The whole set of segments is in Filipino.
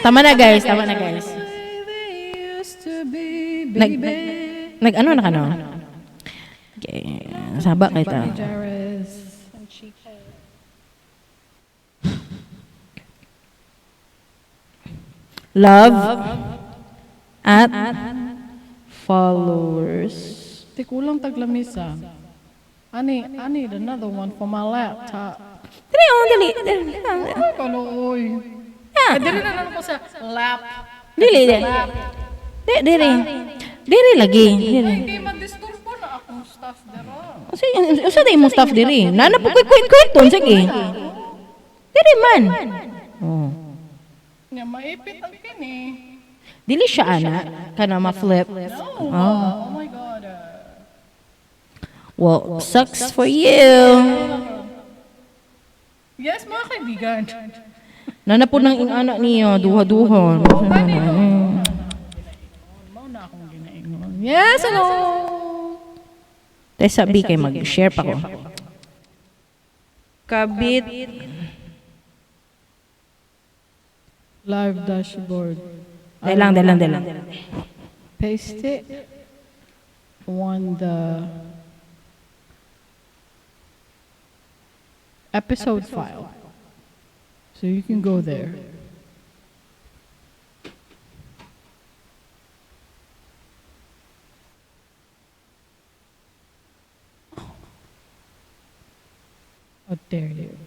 Tama na guys. Ano na ka no? Okay. Saba kita. Love at followers. Di kulang taglamisa. Ani, another one for my laptop. Dili. Ay, kaloy. Dili na lang ko sa lap. Dili. Diri lagi. Hindi mag-disturbo na akong staff dira. Usa day mo staff diri. Nana po kwit-kwit sige. Diri man. Oh. Nga maipit ang kini. Dili siya ana kana ma-flip. No. Oh my God. Well, sucks for you. Yes, mga kaibigan. Nana po nang ing-anak niyo, duha-duha. Mau na akong ginaingon. Yes, hello. Tesa B kay mag-share pa ko. Kabit. Live dashboard. Dahil lang. Paste it on the episode file. So you can go there. How dare you?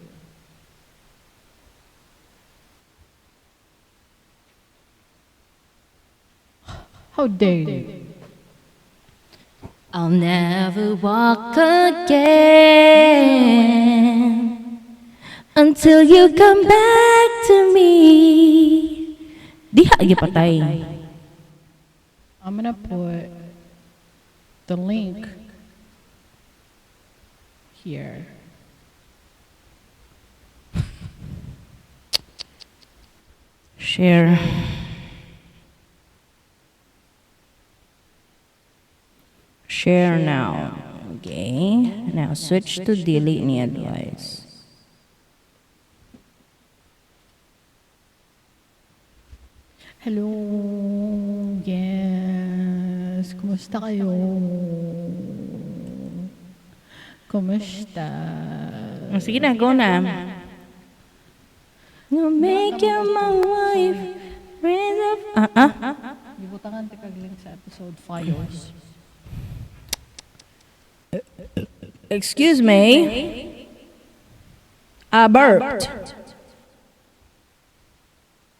How dare you? I'll never walk again until you come back to me. Diha agi patay. I'm gonna put the link here. Share. Share now. Okay. Now switch to Dili Ni Advice. Hello, yes. Kumusta kayo? Kumusta? Oh, sige na, go na. You'll make you my wife. Friends of... Gibutangan tikag-link sa episode files. Excuse me. I burped.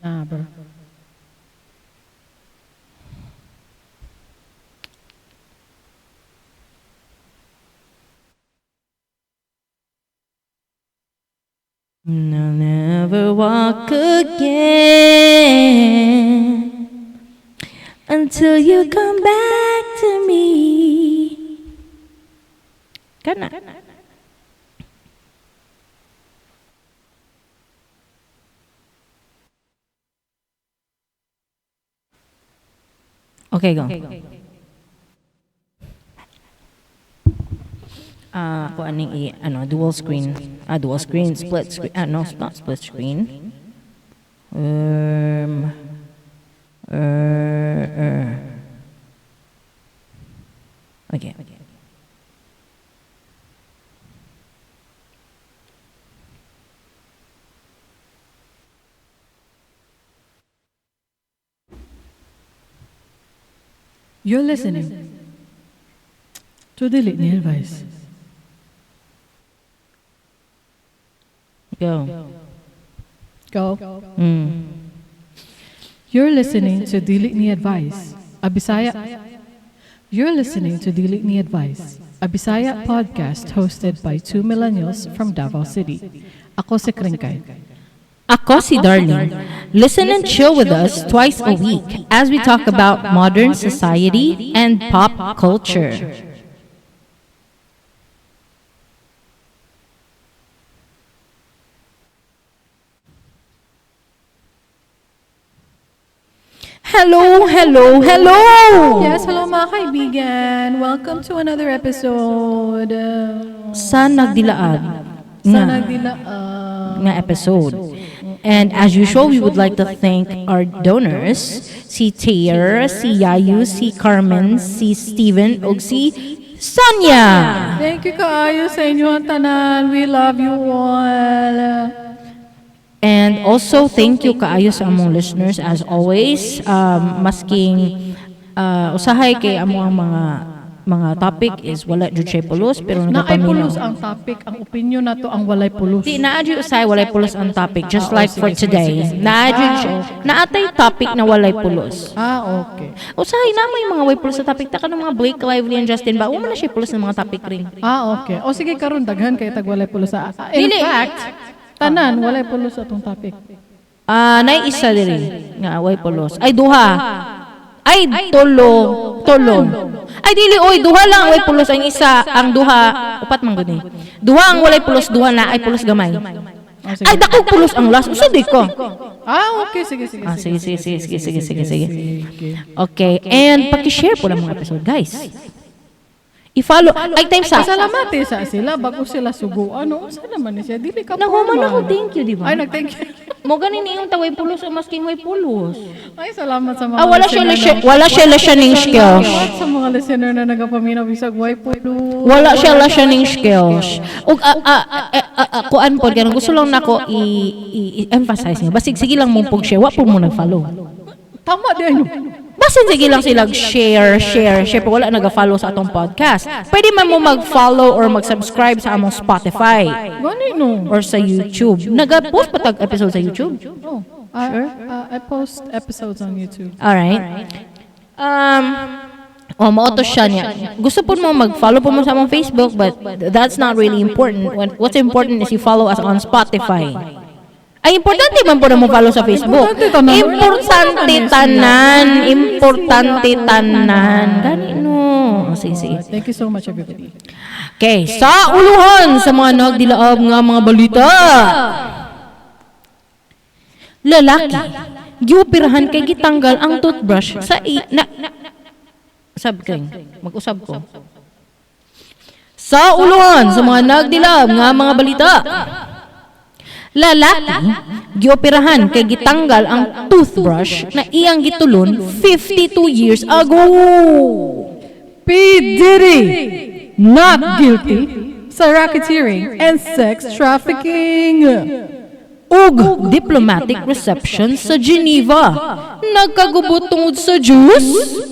Bro. I'll never walk again until you come back to me. Kana. Okay, go. Kung aning dual screen, split screen, no, not split screen. Okay. You're listening to Dili Ni Advice. Go. You're listening to Dili Ni Advice, a Bisaya. You're listening to Dili Ni Advice, a Bisaya podcast hosted by two millennials from Davao City. Ako si Kringkay. Ako si Darling. Listen and chill with us twice a week as we talk about modern society and pop culture. Hello! Yes, hello mga kaibigan. Welcome to another episode. Sa Nagdilaab Sa Nagdilaab. nga episode. And as usual, we would like to thank our donors, si Tayer, si Yayu, si Carmen, si Steven, ug si Sonia. Thank you kaayo sa inyong tanan. We love you all. And also, thank you kaayo sa among listeners as always. Masking usahay kay among mga topic is wala jud siya pulos pero Naay pulos nagapaminaw. ang topic, ang opinion nato ang walay pulos. Di naadyo usay walay pulos ang topic just like for today. Naatay topic na walay pulos. Okay. Usahay na may mga way pulos sa topic ta kanang mga Blake Lively and Justin ba mo na siya pulos ng mga topic ring. Okay. O sige karon daghan kay tag walay pulos sa. In Dili. fact, tanan walay pulos atong topic. Nay isa diri nga way pulos. Ay duha. Ay tulo. Ay dili oy duha lang way pulos ang isa, ang duha upat man gud ni. Duha ang walay pulos, duha na ay pulos gamay. Sige. Ay dako pulos ang last. Usa di ko. Okay, sige. Sige. Okay, and paki-share po ng mga episode, guys. I-follow. Ay, time sa. Pasalamati sa sila bago sila sugo. Ano sa naman ni siya dili ka. Nahuman ako, thank you, di ba? Ay nag-thank you. Mo ganin yung taway pulos o masking way pulos. Ay salamat sa mga Wala siya lasyaning skills. Sa mga listener na nagapaminaw bisag way pulos. Wala siya lasyaning skills. Ug kuan po ganun gusto lang nako i-emphasize niya. Basig sige lang mong pug-share, wa po mo nag-follow. Tama din. Basta sige lang sila share pero wala nag-follow sa atong podcast. Pwede man mo mag-follow or mag-subscribe sa among Spotify Gani no. or sa YouTube. Nag-post pa tag episode sa YouTube? Oh, Sure. I post episodes on YouTube. Alright. Mauto siya niya. Gusto po mo mag-follow po mo sa among Facebook, but that's not really important. What's important is you follow us on Spotify. Ay, importante man po na mo follow sa Facebook. Importante tanan. Gani no. Sige. Thank you so much everybody. Okay, sa uluhan sa mga nagdilaab nga mga balita. Lalaki, gioperahan kay gitanggal ang toothbrush sa mag-usab ko. Sa uluhan sa mga nagdilaab nga mga balita. Lalaki, gioperahan kay gitanggal ang toothbrush na iyang gitulon 52 years ago. P. Diddy, not guilty sa racketeering and sex trafficking. Ug diplomatic reception sa Geneva. Nagkagubot tungod sa juice.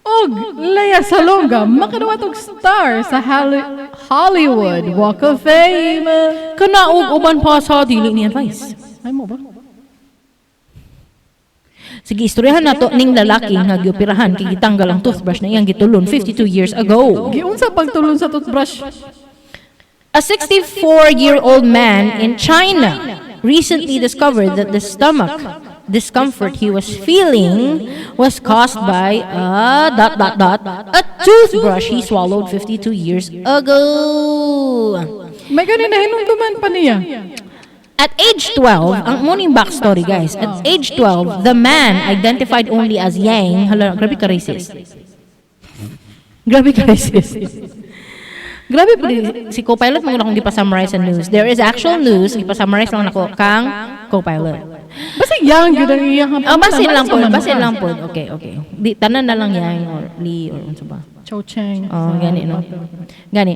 Og Lea Salonga makadawat og star sa Hollywood Walk of Fame. Kanaog uban pa sa Dili Ni Advice. Ay mo ba? Sige, istoryahan nato ning lalaki nga gioperahan kay gitanggal ang toothbrush na iyang gitulon 52 years ago. Giunsa pagtulon sa toothbrush? A 64-year-old man in China recently discovered that the stomach discomfort he was feeling was caused by a toothbrush he swallowed 52 years ago. May ganin na hinumduman pa niya. At age 12, ang muning backstory guys, at age 12, the man identified only as Yang, grabe ka racist. Grabe po si co-pilot mo na kung gipa-summarize sa news. There is actual news, gipa-summarize lang ako kang co-pilot. Basta yang gyud ang iyang Basin lang po. Okay. Di tanan na lang Yang or Lee or unsa ba? Cho Chang. Gani no. Gani.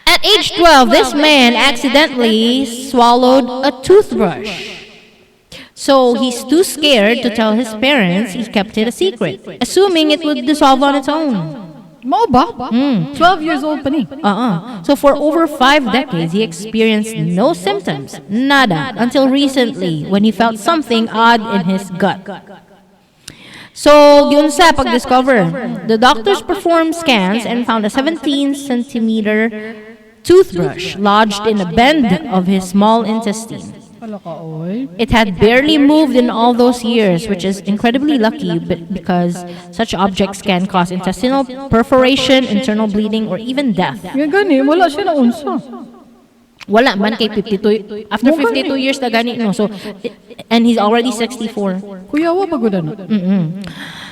At age 12, this man accidentally swallowed a toothbrush. So he's too scared to tell his parents. He kept it a secret, assuming it would dissolve on its own. Mo ba? 12 years old pa ni. So for over 5 decades, he experienced no symptoms, nada, until recently when he felt something odd in his gut. So, yun sa pag-discover, the doctors performed scans and found a 17-centimeter toothbrush lodged in a bend of his small intestine. It had barely moved in all those years, which is incredibly lucky because such objects can cause intestinal perforation, internal bleeding, or even death. Nga gani, wala siya na unsa. Wala man kay 52 after 52 years na gani no. So and he's already 64. Kuyawa pa gud ano.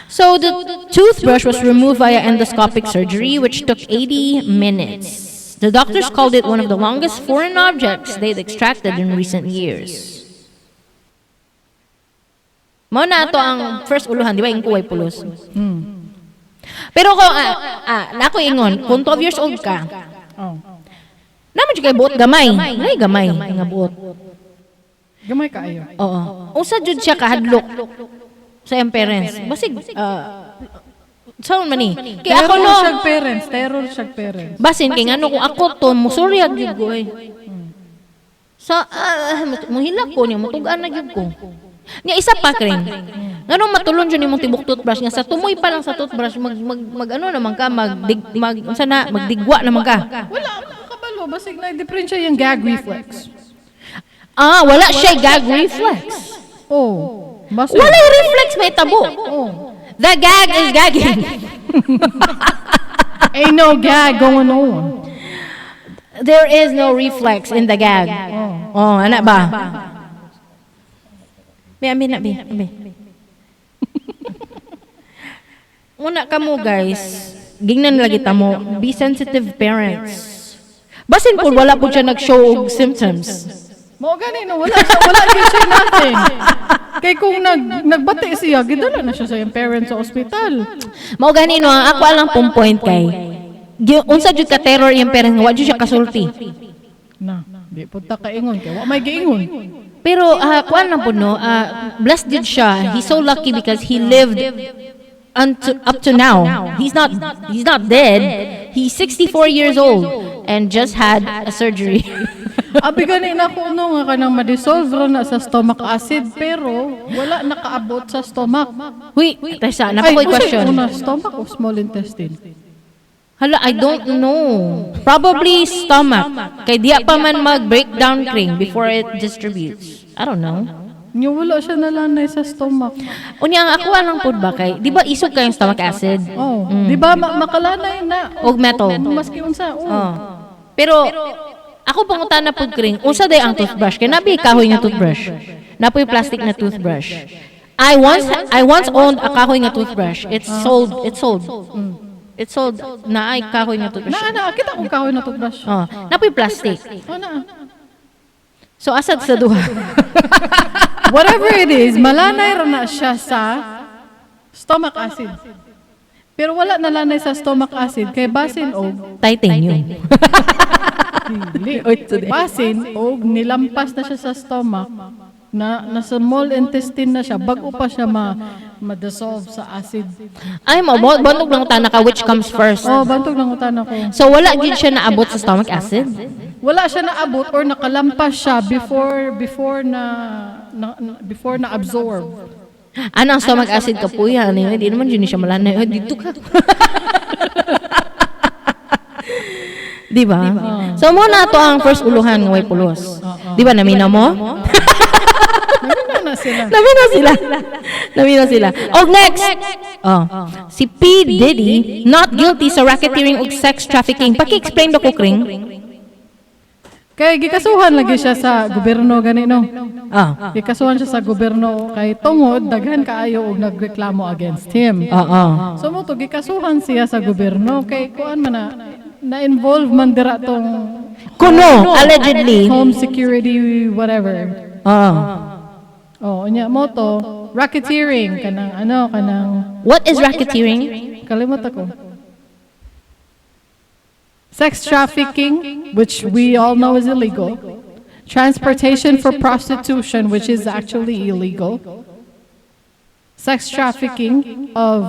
So the toothbrush was removed via endoscopic surgery which took 80 minutes. The doctors called it one of the longest foreign objects they'd extracted in recent years. Mao na to ang first uluhan, di ba? Yung kuway pulos. Pero kung, nako ingon, kung 12 years old ka, naman siya kay buot gamay. Ay, gamay, nga buot. Gamay kaayo. Oo. Usa jud siya kahadlok sa iyang parents. Basig, saan man ni? Kaya ako no. Terror siyag parents. Basin, kaya ano kung ako to, musuryag yun ko eh. Sa, muhilak ko niya, mutugaan na yun ko. Nga isa pa, Kring. Ganong matulon dyan yung tibok toothbrush. Nga sa tumoy pa lang sa toothbrush, ano naman ka, magdigwa naman ka. Wala, kabalo. Basig na i-different siya yung gag reflex. Wala siya gag reflex. Basig. Wala yung reflex, may tabo. The gag is gagging. Ain't no gag going on. There is no reflex in the gag. Anak ba? Abi. Una ka mo, guys. Gingnan lagi ta mo. Be sensitive parents. Basin po, wala po siya nag-show og symptoms. Mo ganino, wala din siya nothing. Kay kung nagbati siya, gidala na siya sa yung parents sa ospital. Mao ganino, ako alang pong point kay. Unsa jud ka terror yung parents, wa jud siya kasulti. Di punta ka ingon kay wa may giingon. Pero kuan lang po no, blessed jud siya. He's so lucky because he lived up to now. He's not dead. He's 64 years old and just had a surgery. Abi gani na ko no nga kanang ma-dissolve ro na sa stomach acid pero wala nakaabot sa stomach. Huy, Tessa, napakoy question. Una, stomach o small intestine? Hala, I don't know. Probably stomach. Kay diya pa man mag-breakdown, Kring, before it distributes. I don't know. Nga wala siya nalanay sa stomach. Unya nga ako lang po ba kay, di ba isog kayong stomach acid? Di ba makalanay na? Og metal. Maski unsa. Pero, ako pangutan na po, Kring, unsa day ang toothbrush? Kaya nabi kahoy nga toothbrush. Napoy plastic na toothbrush. I once owned a kahoy nga toothbrush. It's sold. It's sold na ay kahoy nga toothbrush. Kita kong kahoy na toothbrush. Napoy plastic. So, asad sa duha. Whatever it is, malanay ra na siya sa stomach acid. Pero wala nalanay sa stomach acid kay basin og titanium. Basin og nilampas na siya sa stomach na nasa small intestine na siya bago pa siya ma-dissolve sa acid. Ay mo, bantog lang utana ka which comes first. Bantog lang utana ko. So wala gid siya naabot sa stomach acid? Wala siya naabot or nakalampas siya before na absorb. Anong stomach acid ka po yan? Hindi naman yun siya malanay. Dito ka. Diba? So muna to ang first uluhan ng way pulos. Diba namina mo? Namina sila. Next. Si P. Diddy, not guilty sa racketeering ug sex trafficking. Paki-explain do ko, Kring. Kay gikasuhan lagi siya sa gobyerno gani no. Gikasuhan siya sa gobyerno kay tungod daghan kaayo og nagreklamo against him. So mo to gikasuhan siya sa gobyerno kay kuan man na-involve man dira tong kuno allegedly home security whatever. Nya mo to racketeering kanang What is racketeering? Kalimot ako. Sex trafficking, which we all know is illegal. Transportation for prostitution, which is actually illegal. Sex trafficking of...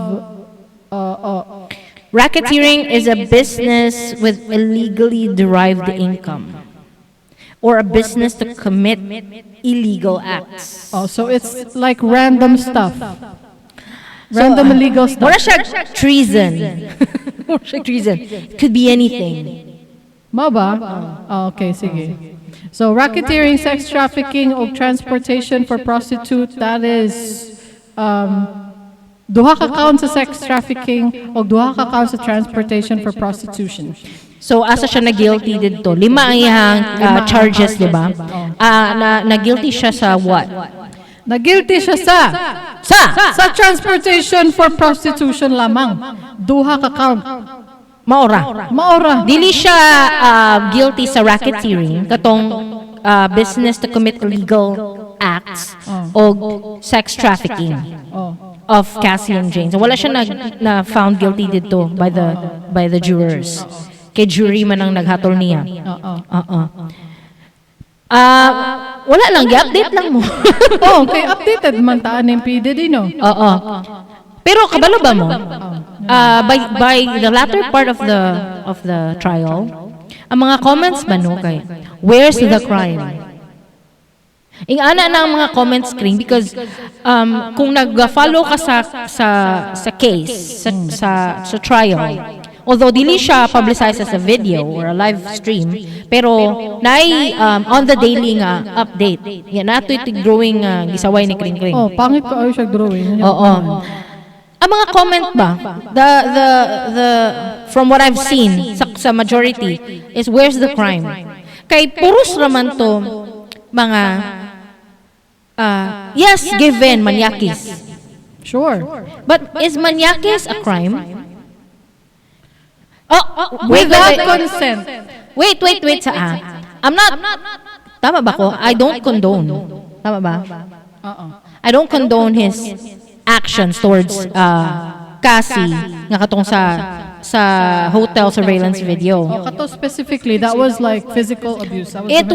Racketeering is a business with illegally derived income. Or a business to commit illegal acts. So it's like random stuff. Random illegal stuff. Wala siya treason. Treason. It could be anything. Maba? Okay, sige. So, racketeering, sex trafficking, or transportation for prostitute, that is, duha ka count sa sex trafficking, o duha ka count sa transportation for prostitution. So, asa siya na-guilty dito? 5 ang iyang charges, di ba? Na-guilty siya sa what? Na-guilty siya sa transportation for prostitution lamang. Duha ka count. Maora. Dili siya guilty sa racketeering katong business to commit illegal acts o sex trafficking of Cassie and Jane. So wala siya na found guilty dito by the jurors. Kay jury man ang naghatol niya. Wala lang, i-update lang mo. Okay, updated man taan ng Diddy, no? Oo. Pero kabalo ba mo? By the latter part of the trial, ang mga comments ba no kay where's the crime? Ingana na ang mga comments screen because kung nag-follow ka sa case sa trial, although dili siya publicized as a video or a live stream, pero naay on the daily nga update. Yan nato ito drawing gisaway ni Kringkay. Oh, pangit ko ay siya drawing. Oo. Ang mga comment ba, the from what I've seen sa majority is where's the crime? Kay puros raman to mga yes, given manyakis. Sure. But is manyakis a crime? Without consent. Wait sa I'm not tama ba ko? I don't condone. Tama ba? I don't condone his actions towards Cassie nga katong sa hotel surveillance video. Kato specifically, that was like physical abuse. It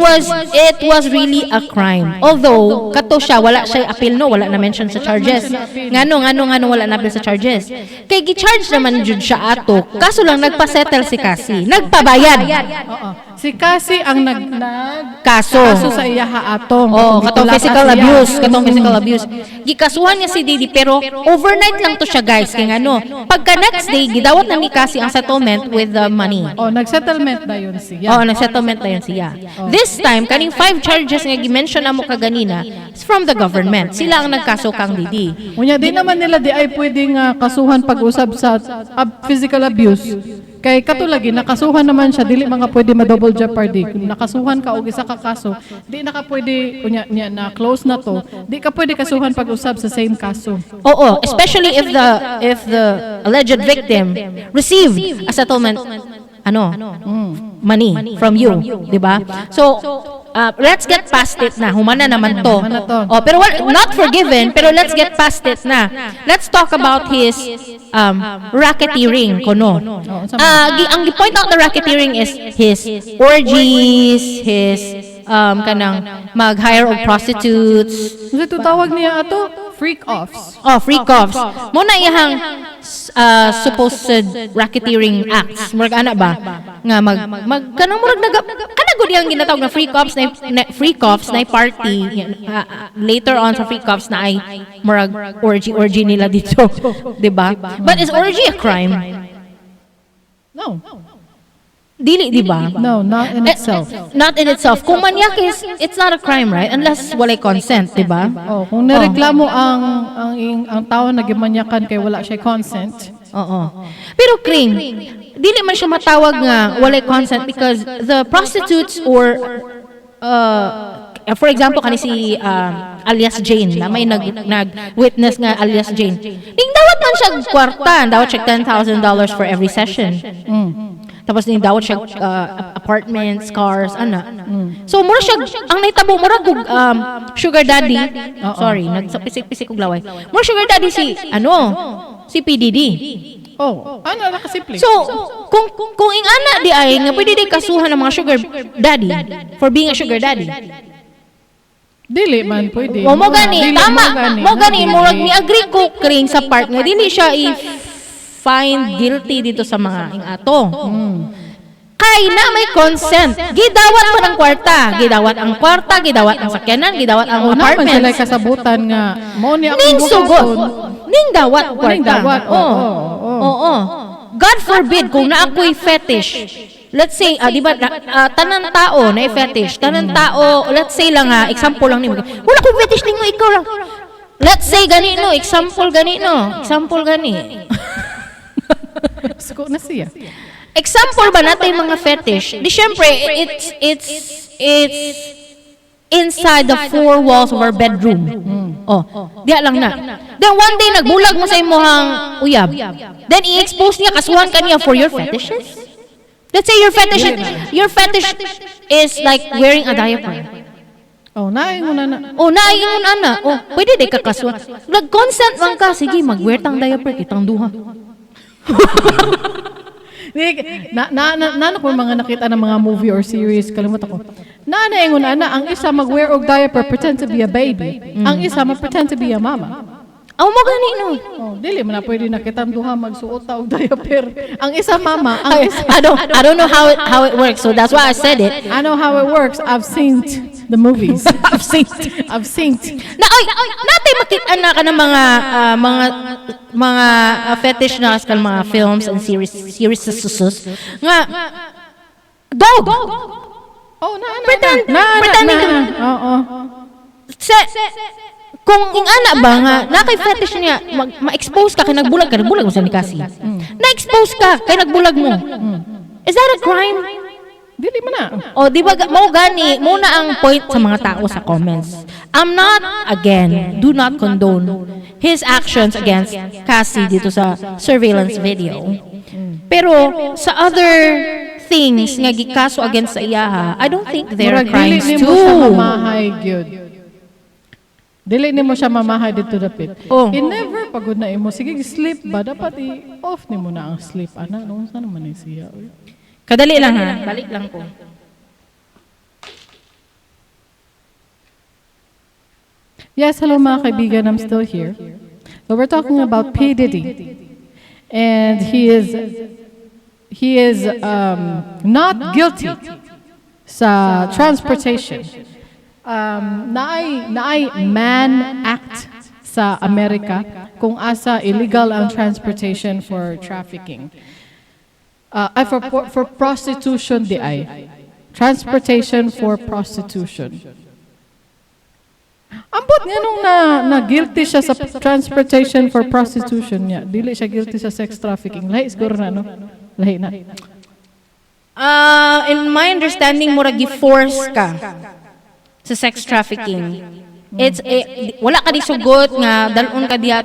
was really a crime. Although kato siya wala siya appeal no, wala na mention sa charges. Ngano wala na appeal sa charges. Kay gi-charge naman jud siya ato. Kaso lang nagpa-settle si Cassie. Nagpabayad. Si Cassie ang kaso sa iya atong. Katong physical abuse. Gikasuhan niya si Diddy pero overnight lang to siya guys. Kaya pagka next day gidawat na ni Cassie ang settlement with the money. Nag-settlement na yun siya. Nag-settlement na yun siya. This time kaning 5 charges nga gi-mention na mo kaganina is from the government. Sila ang nagkaso kang Diddy. Unya di naman nila di ay pwedeng kasuhan pag-usab sa physical abuse. Kay katulagi nakasuhan naman siya dili mga pwede ma-double jeopardy. Kung nakasuhan ka og isa ka kaso, di na ka pwede kunya na close na to. Di ka pwede kasuhan pag-usab sa same kaso. Oo, especially if the alleged victim received a settlement money from you, di ba? So let's get past it na. Humana naman to. Pero not forgiven, pero let's get past it na. Let's talk about his racketeering kono. Ang point out the racketeering is his orgies, his kanang mag-hire of prostitutes. Ano ito tawag niya ato? Freak-offs. Freak-offs. Muna iyang supposed racketeering acts. Murag ana ba? Nga kanang murag gud yang ginatawag na freak-offs na party later on sa freak-offs na ay murag orgy nila dito, 'di ba? But is orgy a crime? No. Dili, di ba? No, not in itself. Not in itself. Kung manyakis, it's not a crime, right? Unless walay consent, di ba? Kung nireklamo ang tao na gimanyakan kay wala siya consent. Pero Kring, dili man siya matawag nga walay consent because the prostitutes or for example kani si alias Jane na may nag-witness nga alias Jane. Ning dawat man siya kwarta, dawat siya $10,000 for every session. Tapos ning dawat siya apartments, cars, ana. So mura siya ang nahitabo mura gug sugar daddy. Sorry, nagsapisik-pisik og laway. Mura sugar daddy si si PDD. Nakasimple. So, kung ingana di ay nga pwede di kasuhan ng mga sugar daddy for being a sugar daddy. Dili man pwede. Mo gani, tama. Mo gani murag ni agree ko Kring sa part nga dili siya find guilty dito sa mga ingato. Kay na may consent. Gidawat pa ng kwarta. Gidawat ang kwarta, gidawat ang sakyanan, gidawat ang apartment. Naman sila kasabutan nga mo ni ning sugot. Ning dawat kwarta. Oo. God forbid kung na ako'y fetish. Let's say, di ba, tanan tao na fetish. Tanan tao, let's say lang example lang nimo. Wala ko fetish ninyo, ikaw lang. Let's say ganino, example ganino. Example gani. Sko na siya. Example ba natin mga fetish? Di syempre, it's inside the 4 walls of our bedroom. Diya lang na. Then one day nagbulag mo sa imuhang uyab. Then i-expose niya kasuhan ka niya for your fetishes. Let's say your fetish is like wearing a diaper. Oh, naingon na. O, naayon ana. O, pwede di ka kaswa. Nag-consent lang ka. Sige, mag-wear tang diaper, kitang duha. Na ko mga nakita ng mga movie or series, kalimutan ko. Naingon na, ang isa mag-wear og diaper, pretend to be a baby. Ang isa mag-pretend to be a mama. Aw mo gani no. Oh, dili man na pwede nakita ang duha magsuot ta og diaper. Ang isa mama, ang isa I don't know how it works, so that's why I said it. I know how it works. I've seen the movies. I've seen. Na oy, natay makita na ka ng mga fetish na kan mga films and series nga dog. Oh, Pretending. Oo. Kung ingana ba nga nakay fetish niya ma-expose ka kay nagbulag mo sa ni Cassie. Na-expose ka kay nagbulag mo. Is that a crime? Dili man na. O di ba mo gani muna ang point sa mga tao sa comments. I'm not do not condone his actions against Cassie dito sa surveillance video. Pero sa other things nga gikaso against sa iyaha, I don't think there are crimes too. Dili nimo siya mamahay dito dapit. Oh. Never pagod na imo. Sige, sleep ba? Dapat i-off nimo na ang sleep. Ana, no? Saan naman siya? Kadali lang ha. Balik lang ko. Yes, hello mga kaibigan. I'm still here. So we're talking about P. Diddy. And he is not guilty sa transportation. Naay Man Act sa Amerika kung asa illegal ang transportation for trafficking. For prostitution Diay. Transportation for prostitution. Ambot nga nung na guilty siya sa transportation for prostitution niya. Dili siya guilty sa sex trafficking. Lahi siguro na, no? Lahi na. In my understanding, mura gi-force ka sa sex trafficking. It's wala ka di sugot nga dalon ka diha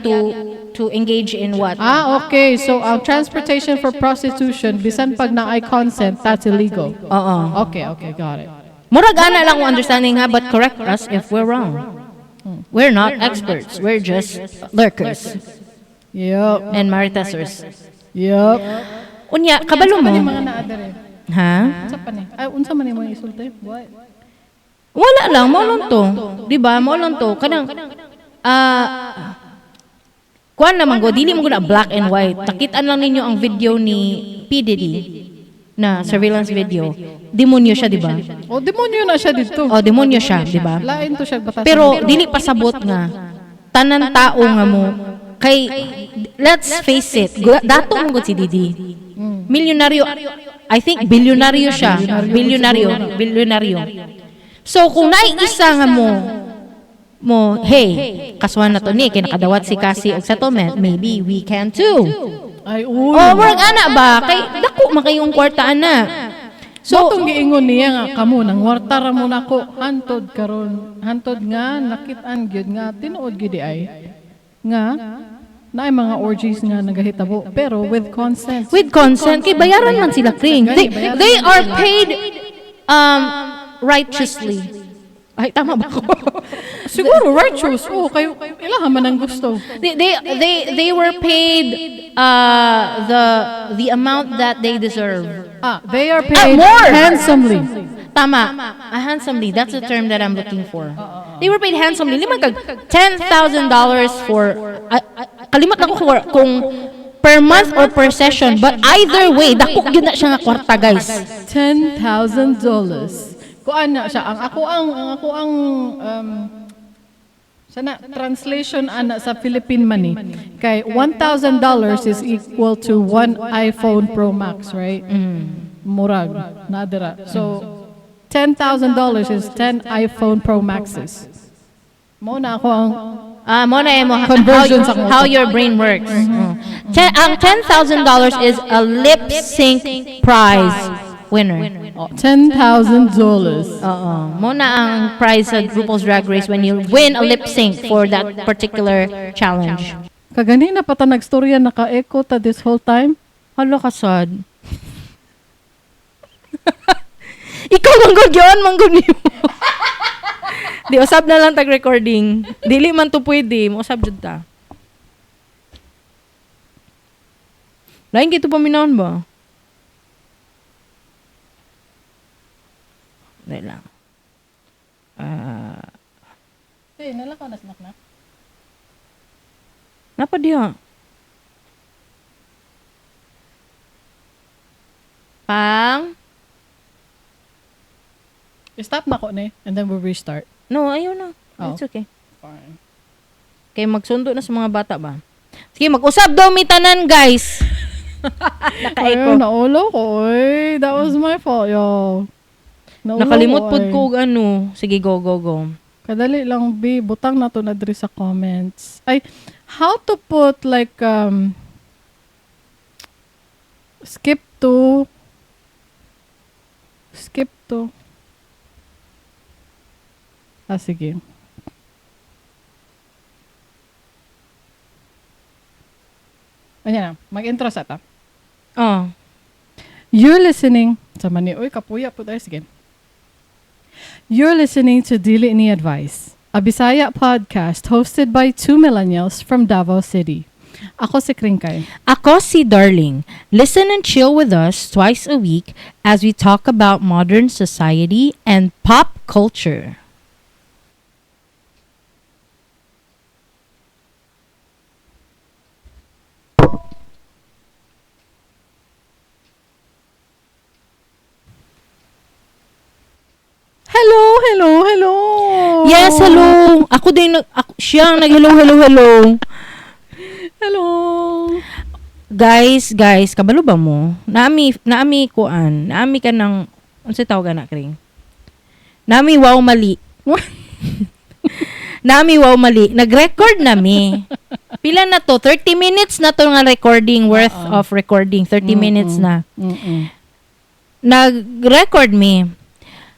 to engage in what? Okay. So, transportation for prostitution, bisan pag na-ay consent, that's illegal. Oo. Okay, got it. Murag ana lang ang understanding ha, but correct us if we're wrong. We're not experts. We're just lurkers. Yup. And maritasers. Yup. Unya, kabalo mo? Mga naadere. Ha? Unsa pa ni? Ay, unsa man imong isulti? What? Wala lang, maulon to. Diba? Maulon to. Kanang, kuan naman go, dili mo na black and white. Takitaan lang ninyo ang video ni P. Diddy na surveillance video. Demonyo siya, diba? O, demonyo na siya dito. O, demonyo siya, diba? Lain to siya batasan. Pero, dili pasabot nga. Tanan tao nga mo. Kay, let's face it, dato mo si Diddy. Milyonaryo, I think, bilyonaryo siya. Bilyonaryo. So, kung naiisa nga mo, hey, kaswan na to ni, kinakadawat si Cassie og settlement, maybe we can too. Ay, work ana ba? Kay, dako makayong kwarta ana. So, itong giingon niya nga, kamo, nang wartara mo na ko, hantod karon, hantod nga, nakit-an gyud nga, tinuod gyud ay, nga, naay mga orgies nga nagahitabo, pero with consent. With consent, kay bayaran man sila, Kring. They are paid, righteously. Ay, tama ba ko? Siguro righteous. Oh, kayo ilaha man ang gusto. They were paid the amount that they deserve. They are paid more handsomely. Tama. Handsomely. That's the term that I'm looking for. They were paid handsomely. Lima kag $10,000 for kalimot lang ko kung per month or per session, but either way, dako gyud na siya nga kwarta, guys. $10,000. Kuan na siya ang ako ang sana translation ana sa Philippine money kay $1,000 is equal to one iPhone Pro Max, right? Murag nadira. So $10,000 is 10 iPhone Pro Maxes. Mo na ako ang mo na mo conversion how your brain works. Ang $10,000 is a lip sync prize winner. $10,000. Mo na ang prize sa RuPaul's Drag Race when you win a lip sync for that particular challenge. Kaganina pa ta nagstorya naka-echo ta this whole time. Hala ka sad. Ikaw manggod yun, manggod niyo. Di, usab na lang tag-recording. Dili man to pwede. Usab jud ta. Lain kito paminahon ba? Dahil lang. Nala ka na snack na? Napa diya? Pang? Stop na ko ni, and then we'll restart. No, ayaw na. Oh. It's okay. Fine. Kaya magsundo na sa mga bata ba? Sige, mag-usap daw mi tanan, guys. Ayun, naulo ko. Oy. That was my fault, yo. Naulo Nakalimot pod oy. ko og ano. Sige, go, go, go. Kadali lang, B. Butang na to na diri sa comments. Ay, how to put like, skip to. Sige. Ayan na, mag-intro sa ta. Oh. You're listening, sa mani, uy, kapuya po tayo, sige. You're listening to Dili Ni Advice, a Bisaya podcast hosted by two millennials from Davao City. Ako si Kringkay. Ako si Darling. Listen and chill with us twice a week as we talk about modern society and pop culture. Hello. Yes, hello. Ako din, siya ang nag-hello. Hello. Guys, kabalo ba mo? Naami ka ng, ano sa tawag na, Kring? Naami wow mali. Nag-record nami. Pila na to? 30 minutes na to nga recording, worth of recording. 30 minutes na. Nag-record me.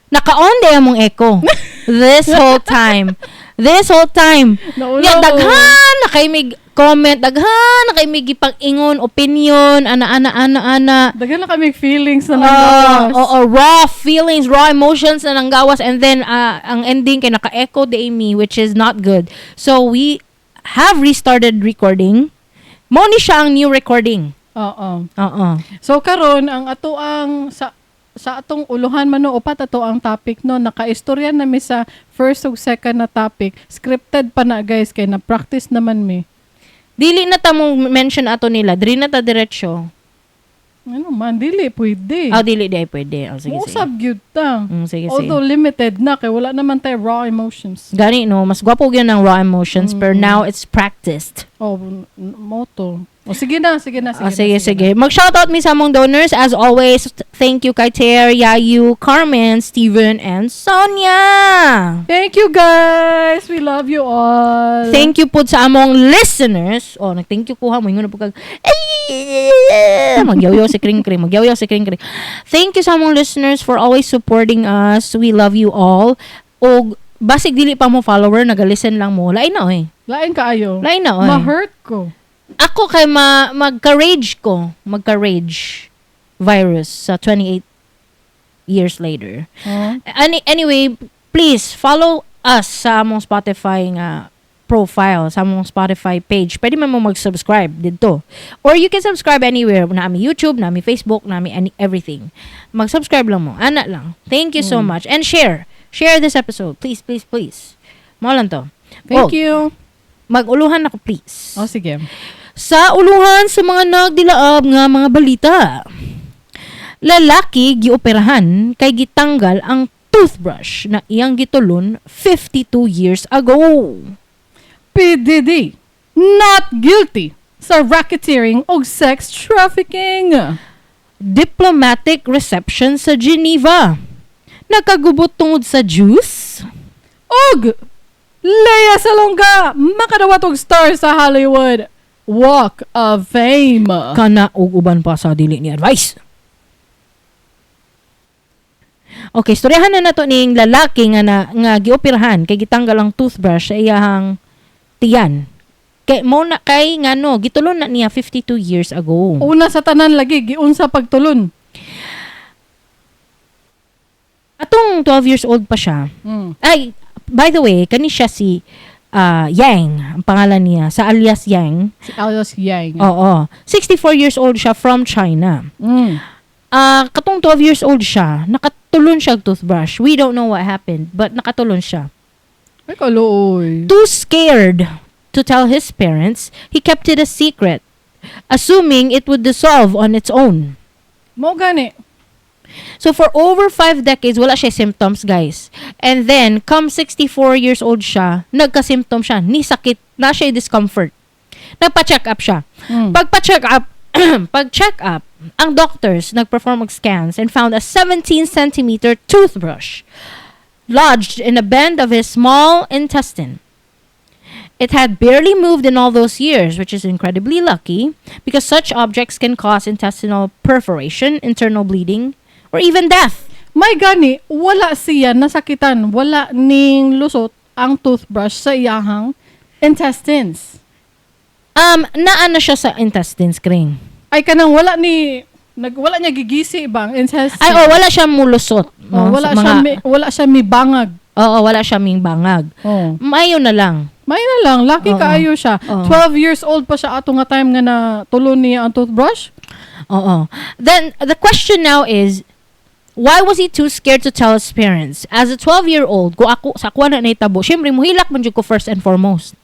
Naka-on day among echo. This whole time. Nya daghan na kay mig comment, daghan na kay mig gipang-ingon, opinion, ana. Daghan na kami feelings na nanggawas. Raw feelings, raw emotions na nanggawas, and then ang ending kay naka-echo day me, which is not good. So we have restarted recording. Mo ni siya ang new recording. Oo. So karon ang ato ang sa atong uluhan man no, upat ato ang topic no, nakaistorya na mi sa first ug second na topic, scripted pa na guys, kay na practice naman mi. Dili na ta mong mention ato nila, dili na ta diretsyo. Ano man, dili pwede. Dili di pwede. Sige. Usab gyud ta. Sige. Although limited na, kay wala naman tayo raw emotions. Gani no, mas gwapo gyud ng raw emotions, pero now it's practiced. Moto. Sige na. Sige. Mag-shoutout mi sa among donors. As always, thank you kay Ter, Yayu, Carmen, Steven, and Sonia. Thank you guys. We love you all. Thank you po sa among listeners. Nag-thank you po ha. Moingon na po kag Magyaw-yaw si Kringkring. Thank you sa among listeners for always supporting us. We love you all. O basig dili pa mo follower, naga-listen lang mo. Lain na oy. Lain kaayo. Ma-hurt ko. Ako kay magka-rage virus sa 28 years later. Anyway, please follow us sa among Spotify nga profile, sa among Spotify page. Pwede man mo mag-subscribe dito. Or you can subscribe anywhere. Nami YouTube, nami Facebook, nami everything. Mag-subscribe lang mo. Ana lang. Thank you so much. And share. Share this episode. Please. Mao lang to. Thank you. Mag-uluhan ako, please. Sige. Sa uluhan sa mga nagdilaab nga mga balita. Lalaki gioperahan kay gitanggal ang toothbrush na iyang gitulon 52 years ago. P. Diddy, not guilty sa racketeering o sex trafficking. Diplomatic reception sa Geneva. Nakagubot tungod sa juice. Og Lea Salonga, makadawat og star sa Hollywood Walk of Fame. Kana og uban pa sa Dili Ni Advice. Okay, storyahan na nato ning lalaki nga gioperahan kay gitanggal ang toothbrush sa iyang tiyan. Kay mo na kay ngano gitulon na niya 52 years ago. Una sa tanan lagi giunsa pagtulon. Atong 12 years old pa siya. Ay, by the way, kani siya si Yang, ang pangalan niya, sa alias Yang. Si alias Yang. Oo. 64 years old siya from China. Katong 12 years old siya, nakatulon siya toothbrush. We don't know what happened, but nakatulon siya. Ay, kaluoy. Too scared to tell his parents, he kept it a secret, assuming it would dissolve on its own. Mo gani. So for over 5 decades, wala siya symptoms, guys. And then, come 64 years old siya, nagka-symptom siya, ni sakit, na siya discomfort. Nagpa-check up siya. Pag-check up, ang doctors nag-perform scans and found a 17-centimeter toothbrush lodged in a bend of his small intestine. It had barely moved in all those years, which is incredibly lucky because such objects can cause intestinal perforation, internal bleeding, or even death. May gani, wala siya nasakitan, wala ning lusot ang toothbrush sa iyahang intestines. Naan na siya sa intestines, Kring. Ay kanang wala niya gigisi bang intestine. Ay, wala siya mulusot. No? Wala siya mi bangag. Oo, wala siya ming bangag. Mayo na lang. May na lang, lucky kaayo siya. 12 years old pa siya ato nga time nga na tulon niya ang toothbrush. Oo. Then, the question now is, why was he too scared to tell his parents? As a 12-year-old, kung ako, sa kuha na naitabo, syempre, muhilak man dyan ko first and foremost.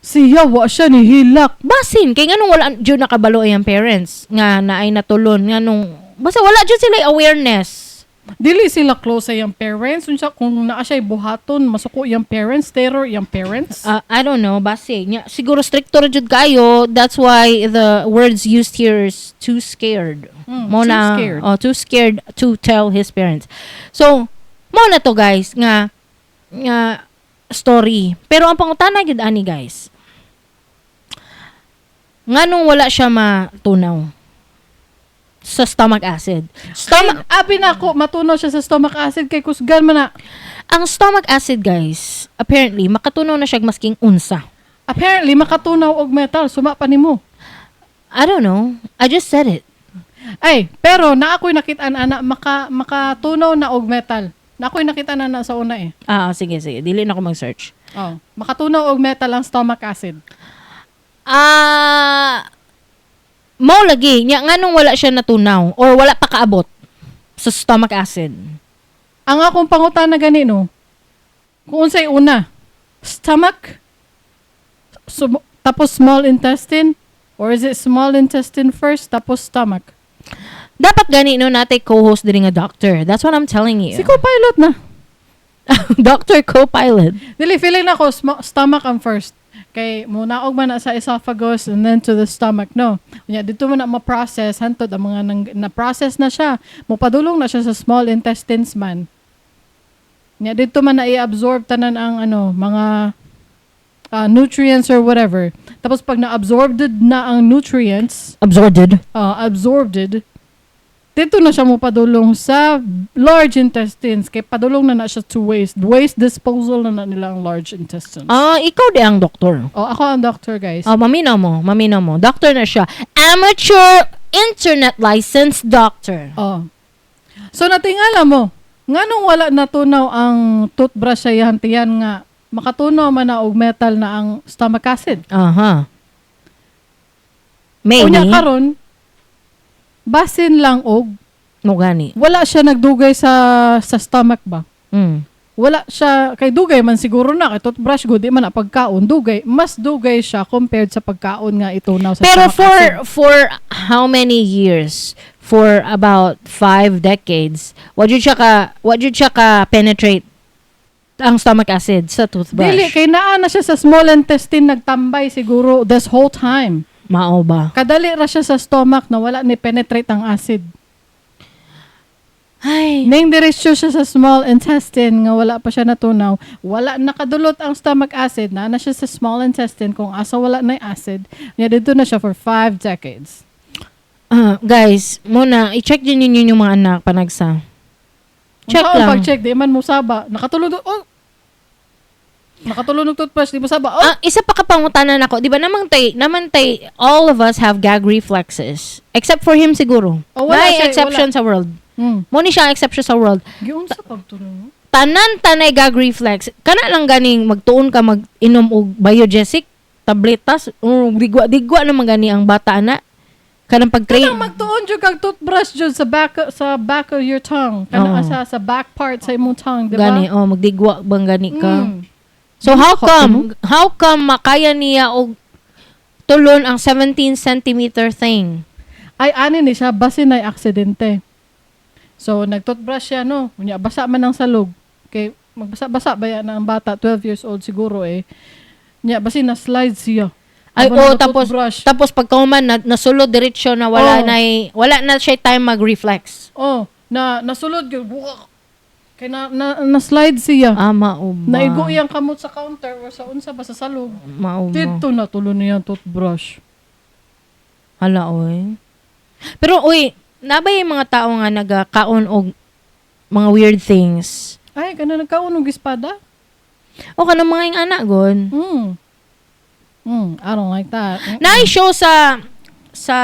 Siya, wa siya ni hilak. Basin, kaya nga nung wala dyan nakabalo ang parents, nga na ay natulon, nga nung, basta wala dyan sila awareness. Dili sila close sa iyang parents. Unsa kung naa siya buhaton, masuko iyang parents, terror iyang parents. I don't know, base. Siguro stricto ra jud kayo. That's why the words used here is too scared. Too scared to tell his parents. So, mo na to guys nga story. Pero ang pangutana gid ani guys. Nganong wala siya matunaw sa stomach acid. Abi na ako, matunaw siya sa stomach acid kay kusgan man na. Ang stomach acid, guys, apparently, makatunaw na siya masking unsa. Apparently, makatunaw og metal. Suma pa nimo. I don't know. I just said it. Ay, pero na ako'y nakita na makatunaw na og metal. Na ako'y nakita na sa una eh. Sige. Dili na ako mag-search. Makatunaw og metal ang stomach acid. Mao lagi nya nganong wala siya natunaw or wala pa kaabot sa stomach acid. Ang akong pangutana gani no. Kung unsay una, stomach tapos small intestine or is it small intestine first tapos stomach? Dapat gani no natay co-host diri nga doctor. That's what I'm telling you. Si co-pilot na. Doctor co-pilot. Dili feeling na ko stomach ang first. Kay muna og man na sa esophagus and then to the stomach no. Unya dito man na ma-process hantod ang mga na-process na siya. Mopadulong na siya sa small intestines man. Unya dito man na i-absorb tanan ang mga nutrients or whatever. Tapos pag na-absorbed na ang nutrients, absorbed. Dito na siya mopadulong sa large intestines. Kay padulong na siya to waste disposal na nila ang large intestines. Ikaw di ang doktor. Ako ang doctor, guys. Maminaw mo. Doctor na siya. Amateur internet licensed doctor. So natingala mo, nganong wala natunaw ang toothbrush sa ihantiyan nga makatunaw man na og metal na ang stomach acid. Maybe. Unya karon, basin lang og gani. Wala siya nagdugay sa stomach ba? Wala siya kay dugay man siguro na kay toothbrush good di man na pagkaon mas dugay siya compared sa pagkaon nga itunaw sa pero stomach acid. For how many years? For about 5 decades. What jud siya ka penetrate ang stomach acid sa toothbrush? Dili kay naa na siya sa small intestine nagtambay siguro this whole time. Mao ba? Kadali ra siya sa stomach na wala ni penetrate ang acid. Ay. Nang diretso siya sa small intestine nga wala pa siya natunaw. Wala nakadulot ang stomach acid na siya sa small intestine kung asa wala na acid. Nya dito na siya for 5 decades. Guys, muna i-check din ninyo yung mga anak panagsa. Check lang. Pag-check di man mo saba. Nakatulog toothbrush, di mo saba. Isa pa kapangutanan ako. Di ba naman tay, all of us have gag reflexes. Except for him siguro. Wala May exception sa world. Mo ni siya ang exception sa world. Giun sa pagtulong. Tanan tanay gag reflex. Kana lang ganing magtuon ka mag-inom og biogesic tabletas o digwa naman gani ang bata na. Kanang pag-train. Kanang magtuon jud kag toothbrush jud sa back of your tongue. Kanang asa sa back part sa imong tongue, di ba? Gani, magdigwa bang gani ka. So how come makaya niya og tulon ang 17 centimeter thing? Ay ani ni siya basin ay aksidente. So nag-toothbrush siya no. Unya basa man ang salog. Kay magbasa-basa ba yan ang bata, 12 years old siguro eh. Nya basin na slide siya. Ay tapos pagkauman nasulod diretso na wala na siya time mag-reflex. Nasulod gyud. Kay na slide siya. Mao ba. Naigo iyang kamot sa counter or sa unsa ba sa salog. Mao ba. Dito na tulo niya toothbrush. Hala oy. Pero nabay yung mga tao nga nagakaon og mga weird things. Ay, kana nagkaon og espada? O kanang mga yung anak gon. I don't like that. Na-show sa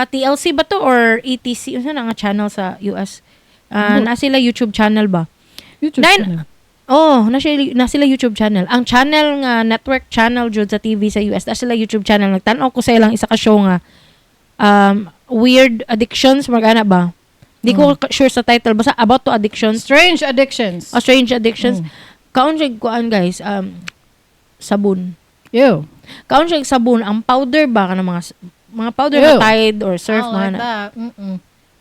TLC ba to or ETC? Ano na nga channel sa US? Na sila YouTube channel ba? YouTube channel? Na sila YouTube channel. Ang channel nga, network channel jud sa TV sa US, na sila YouTube channel. Nagtanaw ko sa ilang isa ka show nga, weird addictions, magana ba? Di ko sure sa title. Basta about to addictions. Strange addictions. Strange addictions. Kaon siya kuan guys, sabon. Ew. Kaon siya sabon. Ang powder ba ka ng mga powder na Tide or Surf. I don't like that.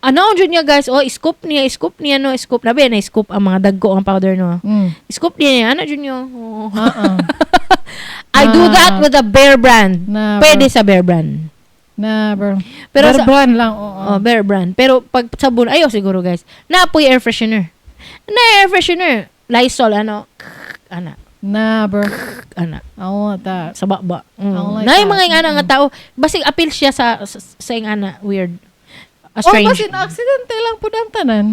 Ano dyan niya guys? Scoop niya. Scoop. Nabi na scoop ang mga dagko ang powder no. Scoop niya. Ano dyan niyo? I do that with a Bear brand. Pwede sa Bear brand. Never. Pero Bear brand lang. Bear brand. Pero pag sabon, siguro guys. Naapoy air freshener. Lysol, ano. Never. I want that. Sa baba. Like na yung mga ingana nga tao, basig appeal siya sa ingana, weird. Strange. Basin aksidente lang po ng tanan.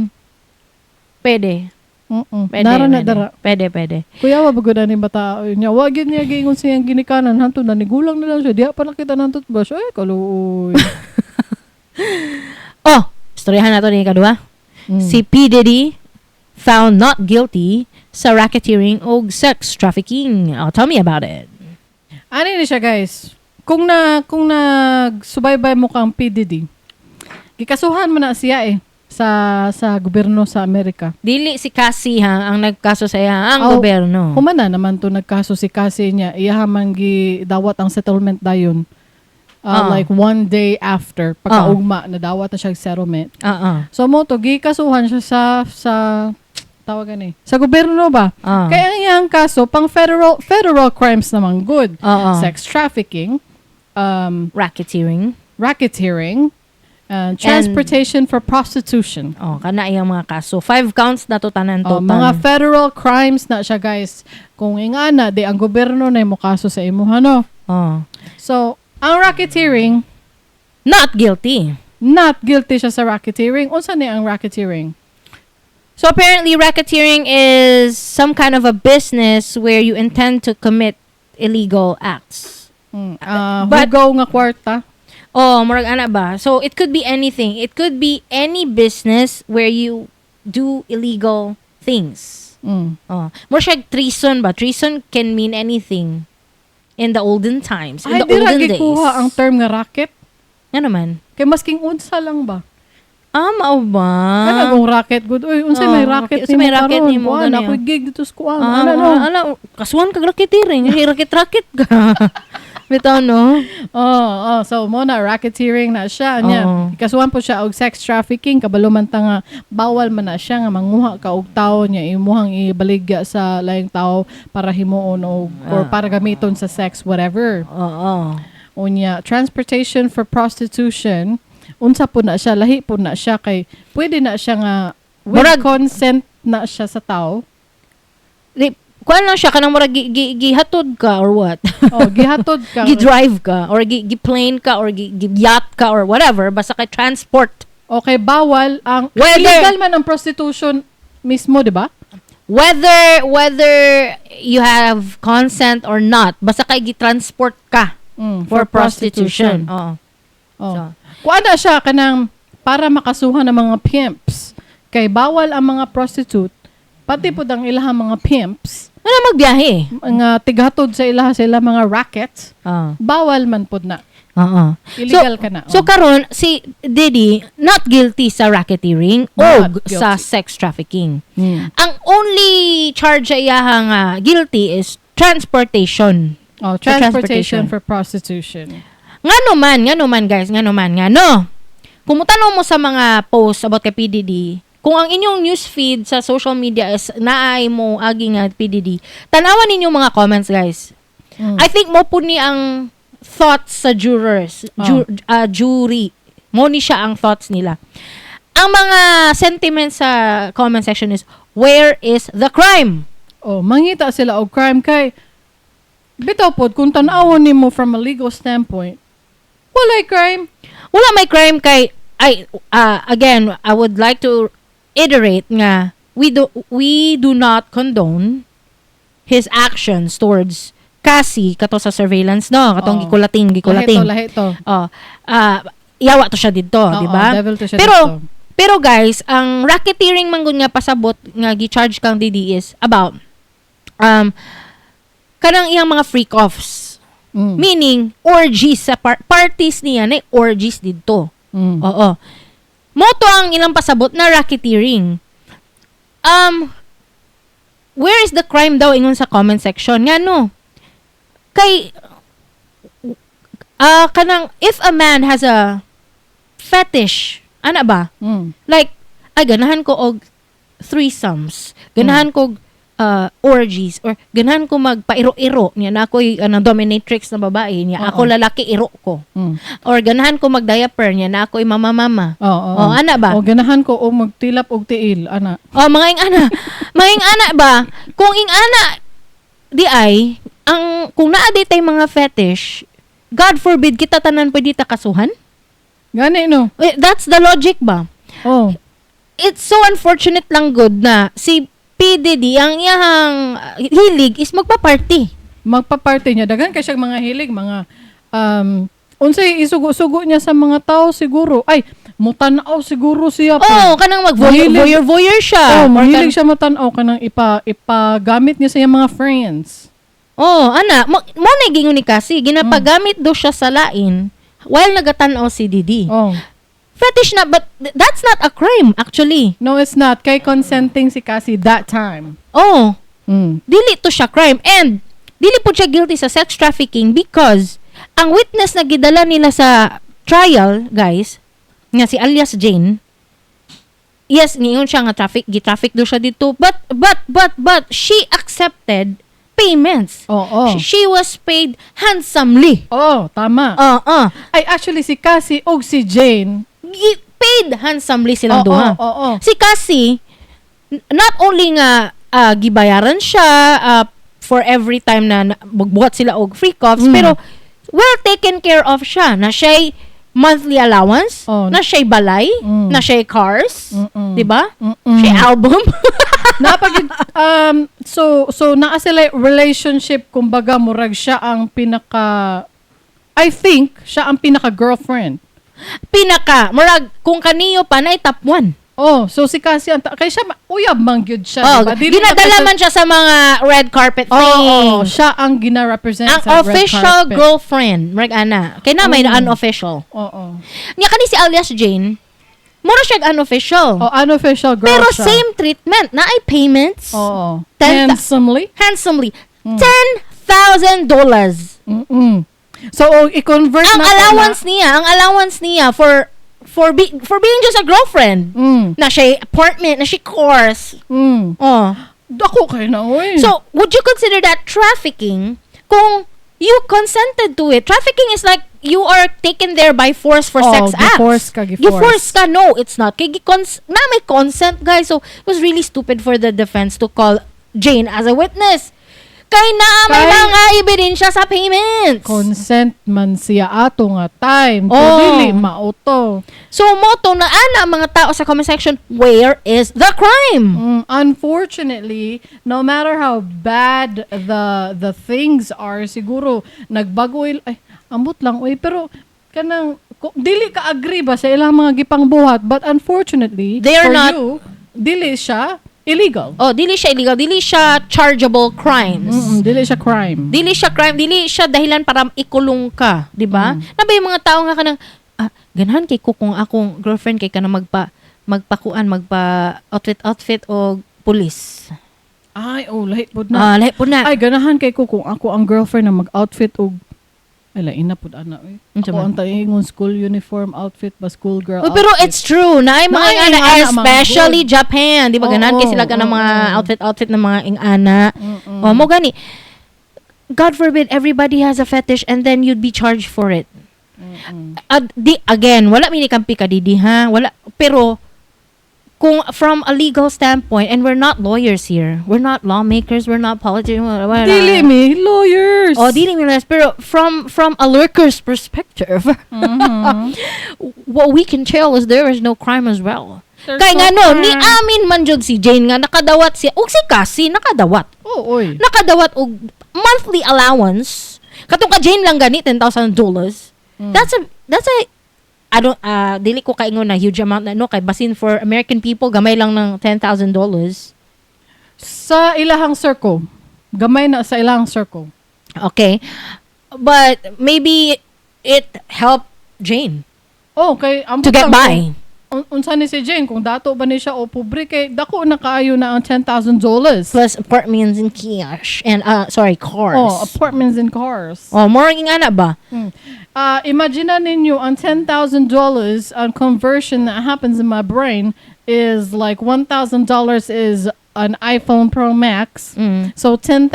Pwede. Pwede. Kuya, wabago na ni bata. Wag yun niya giingon siyang ginikanan. Hanto na, nigulang na lang siya. Di pa nakita ng toothbrush. Ay, kaluoy. Storyahan na to ni kadua. Si P. Diddy found not guilty sa racketeering o sex trafficking. Tell me about it. Ano ni siya, guys? Kung nagsubaybay mo kang P. Diddy, gikasuhan mo na siya sa gobyerno sa Amerika. Dili si Cassie ang nagkaso sa iya, ang gobyerno. Humana naman to nagkaso si Cassie niya. Iyahamang dawat ang settlement dayon. Like one day after pagkaugma na dawat na siya settlement. So mo to gikasuhan siya sa tawagan sa gobyerno ba? Kaya ang iyang kaso pang federal crimes naman good. Sex trafficking, racketeering, transportation for prostitution. Kana iyang mga kaso. 5 counts na to tanan total. Mga federal crimes na siya, guys. Kung ingana, ang gobyerno na mo kaso sa imo, ano? So, ang racketeering, not guilty. Not guilty siya sa racketeering. Unsa ni ang racketeering? So, apparently, racketeering is some kind of a business where you intend to commit illegal acts. Hugaw nga kwarta. Murag ana ba? So, it could be anything. It could be any business where you do illegal things. More siya treason ba? Treason can mean anything in the olden times. In the olden days. Ay, di kuha ang term nga racket? Ano naman? Kay masking unsa lang ba? Mao ba? Kana kung racket good. Uy, unsay may racket ni mo karon? Ako gig dito sa kuan. Kasuan kag racketeering. Racket ka. Bitaw no? So mo na racketeering na siya niya. Kasuhan po siya og sex trafficking, kabalo man ta nga bawal man na siya nga manguha ka og tawo niya imuhang ibaligya sa laing tawo para himuon or para gamiton sa sex whatever. Unya transportation for prostitution, unsa po na siya, lahi po na siya kay pwede na siya nga with consent na siya sa tawo. Kuan lang siya kanang murag gihatod ka or what? Gihatod ka. Gi-drive ka or gi-plane ka or gi-yacht ka or whatever basta kay transport. Okay, bawal ang illegal man ang prostitution mismo, di ba? Whether you have consent or not, basta kay gi-transport ka for prostitution. So, kuan na siya kanang para makasuhan ng mga pimps Kay bawal ang mga prostitute, pati po ang ilahang mga pimps, Ano magbiyahe? mga tighatod sa ilang mga rackets, bawal man po na. Oo. Illegal ka na. So karon si Diddy not guilty sa racketeering o Not sa guilty. sex trafficking. Ang only charge iya nga guilty is transportation. Transportation for prostitution. Ngano man guys, ngano. Kung mutanong mo sa mga posts about kay PDD, kung ang inyong newsfeed sa social media is naay mo agi nga PDD, tanawan ninyo mga comments guys. I think mo po ni ang thoughts sa jurors, jury. Mo ni siya ang thoughts nila. Ang mga sentiments sa comment section is, where is the crime? Mangita sila og crime kay bitaw pod kung tan-awon nimo from a legal standpoint. Walay crime. Wala may crime kay again, I would like to iterate nga we do not condone his actions towards Cassie kato sa surveillance no katong gikulating Lahi to. Yawa to siya didto, di ba? Devil to siya pero dito. pero guys, ang racketeering man gud nga pasabot nga gi-charge kang Diddy is about kanang iyang mga freak offs. Meaning orgies sa parties niya na orgies didto. Oo. Moto ang ilang pasabot na racketeering. Where is the crime daw ingon sa comment section? Nga no. Kay kanang if a man has a fetish, ana ba? Like ganahan ko og threesomes, ganahan ko orgies, or ganahan ko magpairo-iro niya na ako'y dominatrix na babae niya, ako lalaki iro ko. Or ganahan ko mag-diaper niya na ako'y mama-mama. Ana ba? O ganahan ko og magtilap og tiil, ana. Mga ing ana. Mga ing ana ba? Kung ing ana Diay, kung naa tay mga fetish, God forbid kita tanan pwede ta kasuhan? Gani no. That's the logic ba? It's so unfortunate lang good na si PDD ang iyang hilig is magpa-party. Magpa-party niya daghan kay siya mga hilig, mga unsay isugo-sugo niya sa mga tao siguro. Ay, mutanaw siguro siya. Kanang mag-voyeur siya. Mahilig siya matanaw kanang ipagamit niya sa iyang mga friends. Ana, mo na gingon ni kasi ginapagamit do siya sa lain while nagatanaw si Diddy. Fetish na, but that's not a crime actually. No, it's not. Kay consenting si Cassie that time. Dili to siya crime, and dili po siya guilty sa sex trafficking because ang witness na gidala nila sa trial, guys, nga si alias Jane, yes, ngayon siya nga gi-traffic do siya dito, but she accepted payments. She was paid handsomely. Tama. Ay, actually, si Cassie og si Jane, paid handsomely silang duha. Si Cassie, not only nga gibayaran siya for every time na magbuhat sila og free cuffs, pero well taken care of siya. Na siya'y monthly allowance, na siya'y balay, na siya'y cars, di ba? Siya'y album. So naa sila relationship, kumbaga murag siya ang I think siya ang pinaka-girlfriend. Murag, kung kaniyo pa na top 1. So si Cassie, kay siya, uyab man gyud siya. Diba? Ginadala man siya sa mga red carpet thing. Siya ang gina-represent ang sa red official carpet. girlfriend, murag ana. Kay na may unofficial. Nga kani si alias Jane, mura siya unofficial. Unofficial girl pero siya. same treatment. Na ay payments. Handsomely. $10,000. So, i-convert ang allowance niya for being just a girlfriend. Na siya apartment, na siya course. Dako kayo na, oy. So, would you consider that trafficking kung you consented to it? Trafficking is like you are taken there by force for sex acts. Giforce ka. No, it's not. Na may consent, guys. So, it was really stupid for the defense to call Jane as a witness. Kay may mga ebidensya sa payments. Consent man siya ato nga time. Dili mauto. So, moto na ana mga tao sa comment section, where is the crime? Unfortunately, no matter how bad the things are, siguro nagbago ambot lang pero kanang dili ka agree ba sa ilang mga gipangbuhat, but unfortunately they are for not you, dili siya illegal. Oh, dili siya illegal, dili siya chargeable crimes. Dili siya crime. Dili siya crime, dili siya dahilan para ikulong ka, di ba? Nabay yung mga tao nga kanang ganahan kay ko kung akong girlfriend kay kana magpa outfit o pulis. Ay, lahi pod na. Lahi po na. Ay, ganahan kay ko kung ako ang girlfriend na mag-outfit og lain na pod ana. Ako ang taingon school uniform outfit ba school girl outfit. Pero it's true na ay mga ingana, especially Japan, di ba ganahan kay sila ka ng mga outfit ng mga ingana. Mo gani. God forbid everybody has a fetish and then you'd be charged for it. Again, wala minikampi ka didi ha. Wala, pero kung from a legal standpoint, and we're not lawyers here, we're not lawmakers, we're not politicians, dili mi lawyers. Dili mi lawyers, pero from a lurker's perspective, what we can tell is there is no crime as well. Kaya nga no, ni amin man jud si Jane nga nakadawat siya, ug si Cassie nakadawat. Nakadawat og monthly allowance. Katong ka Jane lang gani $10,000. That's a dili ko kaingon na huge amount na no kay basin for American people gamay lang ng $10,000 sa ilahang circle. Gamay na sa ilahang circle. Okay. But maybe it helped Jane kay to get by. Unsa ni si Jane kung dato ba ni siya o pobre kay dako na kaayo na ang $10,000 plus apartments and cash and cars. Apartments and cars. More ng ana ba? Imagine ninyo ang $10,000 ang conversion that happens in my brain is like $1,000 is an iPhone Pro Max. So $10,000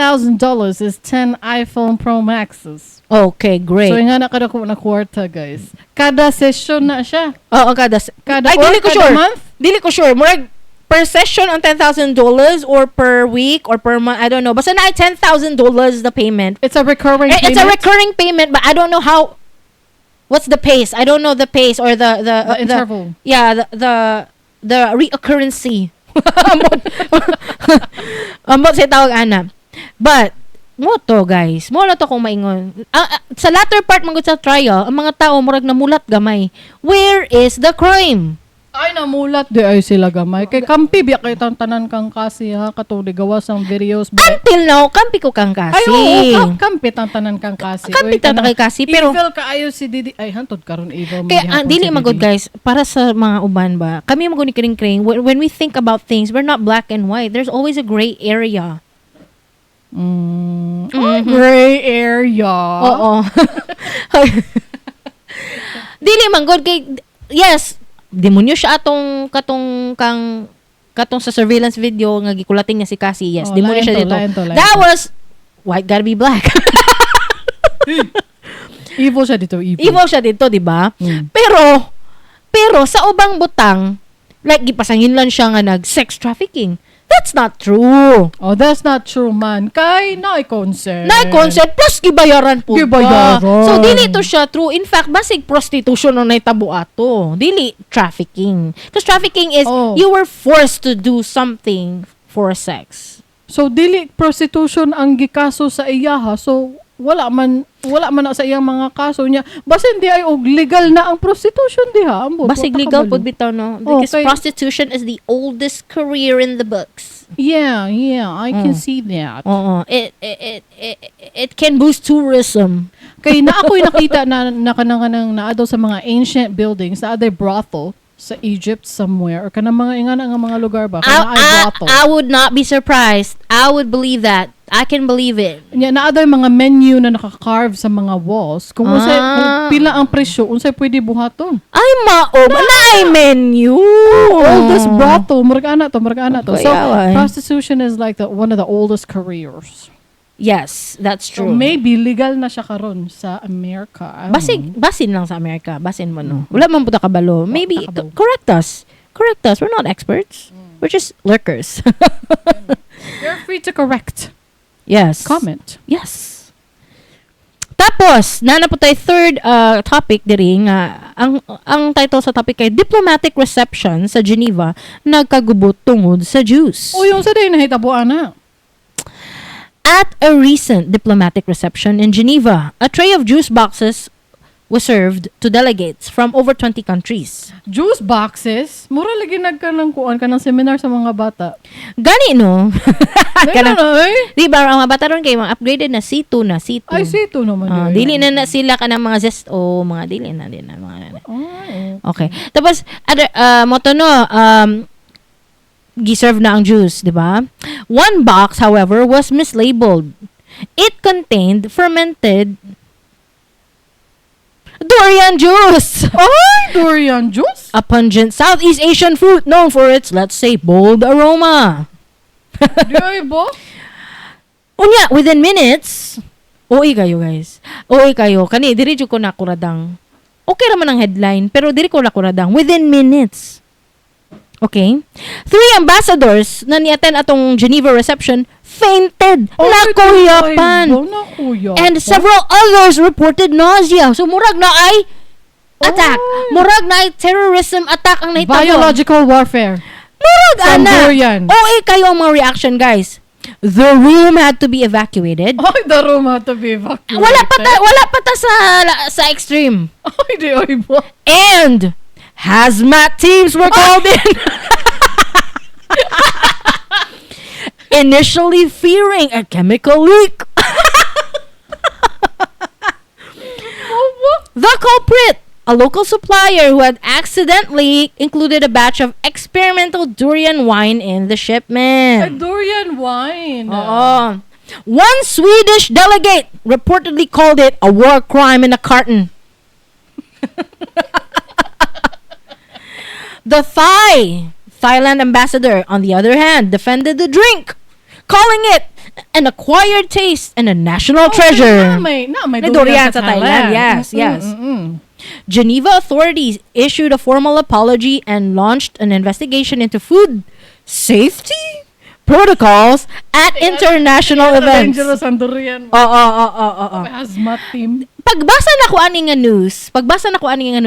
is 10 iPhone Pro Maxes. Okay, great. So nga kada ko na kwarta, guys. Kada session na siya. Kada dili ko sure. Month? Dili ko sure. Murag per session ang $10,000 or per week or per month, I don't know. Basta na $10,000 the payment. It's a recurring payment. It's a recurring payment, but I don't know how. What's the pace? I don't know the pace or the interval. The reoccurrency. Ambot sa tawag ana. But mo to guys, mo na to kung maingon. Sa latter part mangud sa trial, ang mga tao murag namulat gamay. Where is the crime? Ay namulat di ay sila gamay. Kay kampi biya kay tanan kang kasi ha katong gawas ang videos. Until now, kampi ko kang kasi. Ay kampi tanan kang kasi. Kampi ta kay kasi pero evil kaayo si Diddy. Ay hantod karon evil. Kaya dili magud guys, para sa mga uban ba. Kami magud ni Kringkay, when we think about things, we're not black and white. There's always a gray area. Gray area. Oo. Dili man good kay yes, demonyo siya katong sa surveillance video nga gikulating niya si Cassie. Yes, demonyo siya dito. That was white gotta be black. Evil siya dito, evil siya dito, di ba? Pero sa ubang butang, like gipasangin lang siya nga nag-sex trafficking. That's not true. That's not true, man. Kay na-consent. Plus gibayaran po. So, dili to siya true. In fact, basig prostitution ang naitabo ato. Dili trafficking. Because trafficking is you were forced to do something for sex. So, dili prostitution ang gikaso sa iyaha. So, wala man na sa iyang mga kaso niya. Basin di ay legal na ang prostitution diha. Basig legal pud bitaw no. Because prostitution is the oldest career in the books. Yeah, I can see that. It can boost tourism. Kay na ako'y nakita na kanang naadaw sa mga ancient buildings na other brothel sa Egypt somewhere or kanang mga ingana nga mga lugar ba brothel. I would not be surprised. I would believe that. I can believe it. Na other mga menu na naka-carve sa mga walls. Kung pila ang presyo, unsay pwede buhaton. Ay maob, na menu. Oldest brothel, murag ana to. So prostitution is like one of the oldest careers. Yes, that's true. So maybe legal na siya karon sa America. Basin lang sa America. Basin mo no. Wala man puta kabalo. Maybe correct us. We're not experts. We're just lurkers. You're free to correct. Yes. Comment. Yes. Tapos, nana po tayo third topic diri nga ang title sa topic ay Diplomatic Reception sa Geneva nagkagubot tungod sa Jews. Yung sa day nahitabo ana. At a recent diplomatic reception in Geneva, a tray of juice boxes was served to delegates from over 20 countries. Juice boxes? Mura lagi nagkanang kuan ka ng seminar sa mga bata. Gani, no? Kanang, ay? Di ba, ang mga bata ron kayo, mga upgraded na C2 na, C2. Ay, sito naman. Dili na sila ka ng mga zest, mga dili na din. Mga, Ay, okay. Tapos, moto no, giserve na ang juice, di ba? One box, however, was mislabeled. It contained fermented durian juice. Ay, durian juice? A pungent Southeast Asian fruit known for its, let's say, bold aroma. Diay ba? Unya, within minutes, uy kayo guys. Uy kayo. Kani, diri ko nakuradang. Okay naman ang headline, pero diri ko nakuradang. Within minutes. Okay? 3 ambassadors na ni-attend atong Geneva reception fainted. Nakuyapan. And several others reported nausea. So, murag na ay attack. Murag na ay terrorism attack ang naitabo. Biological warfare. Murag, From ana. durian. Kayo ang mga reaction, guys. The room had to be evacuated. Ay, the room had to be evacuated. Wala pa ta sa extreme. Ay, di ay ba? And hazmat teams were called in. Initially fearing a chemical leak. The culprit, a local supplier who had accidentally included a batch of experimental durian wine in the A shipment. durian wine. Oo. One Swedish delegate reportedly called it a war crime in a carton. The Thailand ambassador, on the other hand, defended the drink, calling it an acquired taste and a national treasure. May Durian sa Thailand. Yes. Geneva authorities issued a formal apology and launched an investigation into food safety protocols at international events. Dangerous ang durian. Oo. May hazmat team. Pagbasa na ko ani nga news,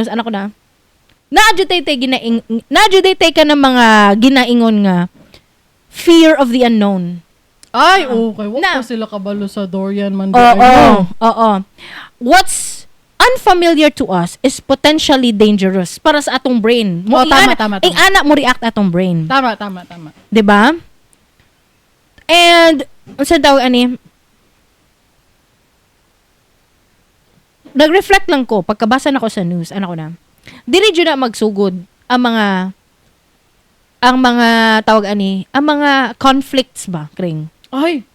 ano ko na, na-adjudate ka ng mga ginaingon nga fear of the unknown. Ay, okay. Wag Na- pa sila kabalo sa durian man. Oo. What's unfamiliar to us is potentially dangerous para sa atong brain. Tama. Ang anak mo react atong brain. Tama. 'Di ba? And unsa daw ani? Nag-reflect lang ko pagkabasa na ko sa news, ano ko na. Dili jud na magsugod ang mga ang mga conflicts ba, Kring? Ay,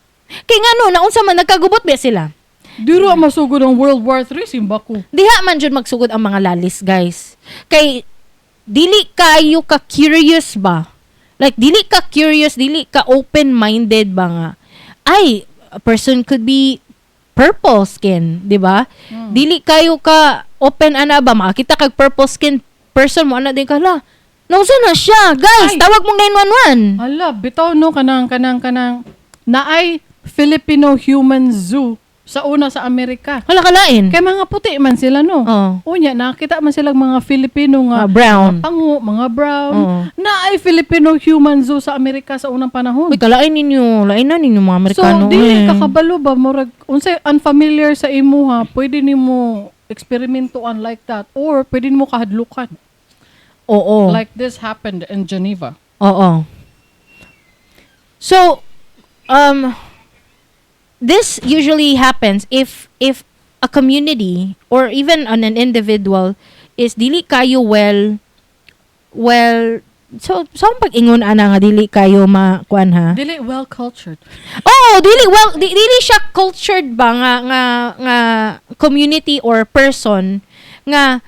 Kay nga naunsa man nagkagubot ba sila? diro masugod ang World War III Simbaku. Diha man jud magsugod ang mga lalis, guys. Kay dili kayo ka curious ba? Like dili ka curious, dili ka open-minded ba nga? Ay, a person could be purple skin, di ba? Dili kayo ka open ana ba makita kag purple skin person mo ana din kala. Nausa na siya, guys. Ay. Tawag mo 911. Hala, bitaw no kanang naay Filipino Human Zoo sa una sa Amerika. Hala kalain. Kay mga puti man sila no. Oh. Unya nakita man silang mga Filipino nga Brown. pango, mga brown. Oo. Naay Filipino Human Zoo sa Amerika sa unang panahon. Uy, kalain ninyo. Lain na ninyo mga Amerikano. So, dili ka kabalo ba murag unsay unfamiliar sa imo ha, pwede nimo eksperimentoan like that or pwede nimo kahadlukan. Oo. Like this happened in Geneva. Oo. So, this usually happens if a community or even on an individual is dili kayo well so ang pag-ingon ana nga dili kayo makuan ha. Dili well cultured. Oh, dili siya cultured ba nga community or person nga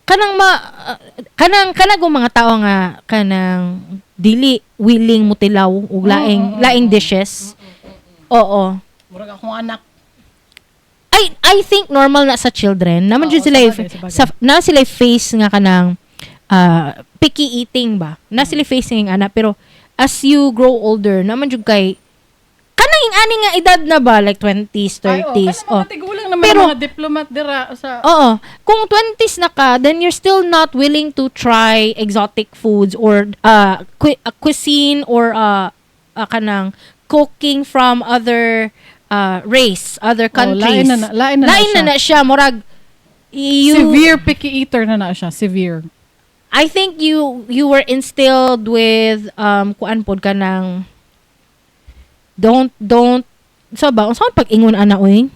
kanang mga tao nga kanang dili willing mutilaw og laing dishes. Oo. Murag akong anak. I think normal na sa children. Naman jud sila sila face nga kanang picky eating ba. Na sila face nga ana pero as you grow older naman jud kay kanang ani nga edad na ba like 20s, 30s. Tigulang naman Pero- mga diplomat dira sa Oo. Kung 20s na ka, then you're still not willing to try exotic foods or cuisine or kanang cooking from other race, other countries. lain na Lain na siya. Murag, Severe picky eater na siya. Severe. I think you were instilled with kuan pod ka ng don't saan pag-ingon ana oy?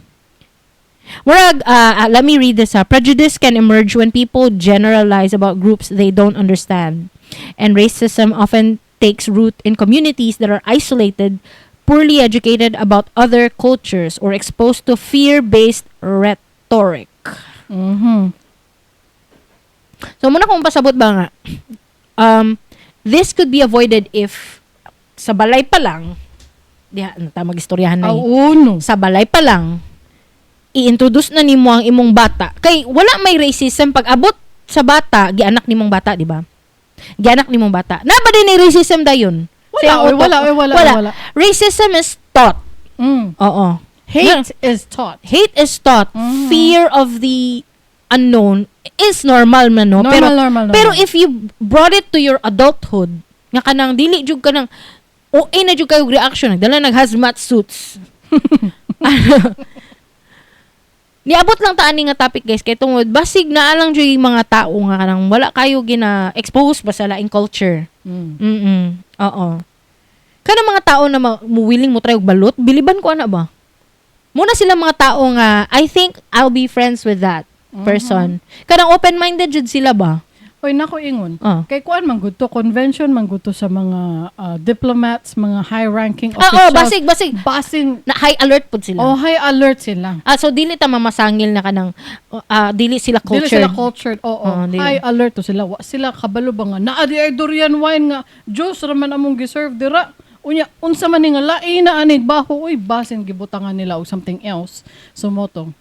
Murag, let me read this. Prejudice can emerge when people generalize about groups they don't understand. And racism often takes root in communities that are isolated, poorly educated about other cultures, or exposed to fear-based rhetoric. Mhm. So, muna kung pasabot ba nga, this could be avoided if sa balay pa lang, mag-istoryahan na Uno. sa balay pa lang, i-introduce na nimo ang imong bata. Kay wala may racism pag abot sa bata, gianak nimong bata, di ba? Gianak nimong bata. Na ba din ay racism dayon? Wala. Racism is taught. Oo. Hate is taught. Hate is taught. Fear of the unknown is normal man, no? Normal. Pero if you brought it to your adulthood, nga kanang dili jud kanang na jud kayo reaction, nagdala nag-hazmat suits. Niabot lang taan ni nga topic, guys, kay tungod basig na alang jud yung mga tao nga kanang wala kayo gina-expose ba sa laing culture. Oo. Kana mga tao na willing mo try og balot, biliban ko ana ba? Muna sila mga tao nga I think I'll be friends with that person. Kanang open-minded jud sila ba? Oy, nako ingon. Kay kuan man gud to convention man gud to sa mga diplomats, mga high-ranking officials. Basig. Na high alert pud sila. High alert sila. So dili ta mamasangil na kanang dili sila cultured. High alert to sila. Wa sila kabalo ba nga naa di ay durian wine nga Diyos raman among giserve dira. Unya unsa man ni nga lain na anid baho oy basin gibutangan nila og something else. Sumotong.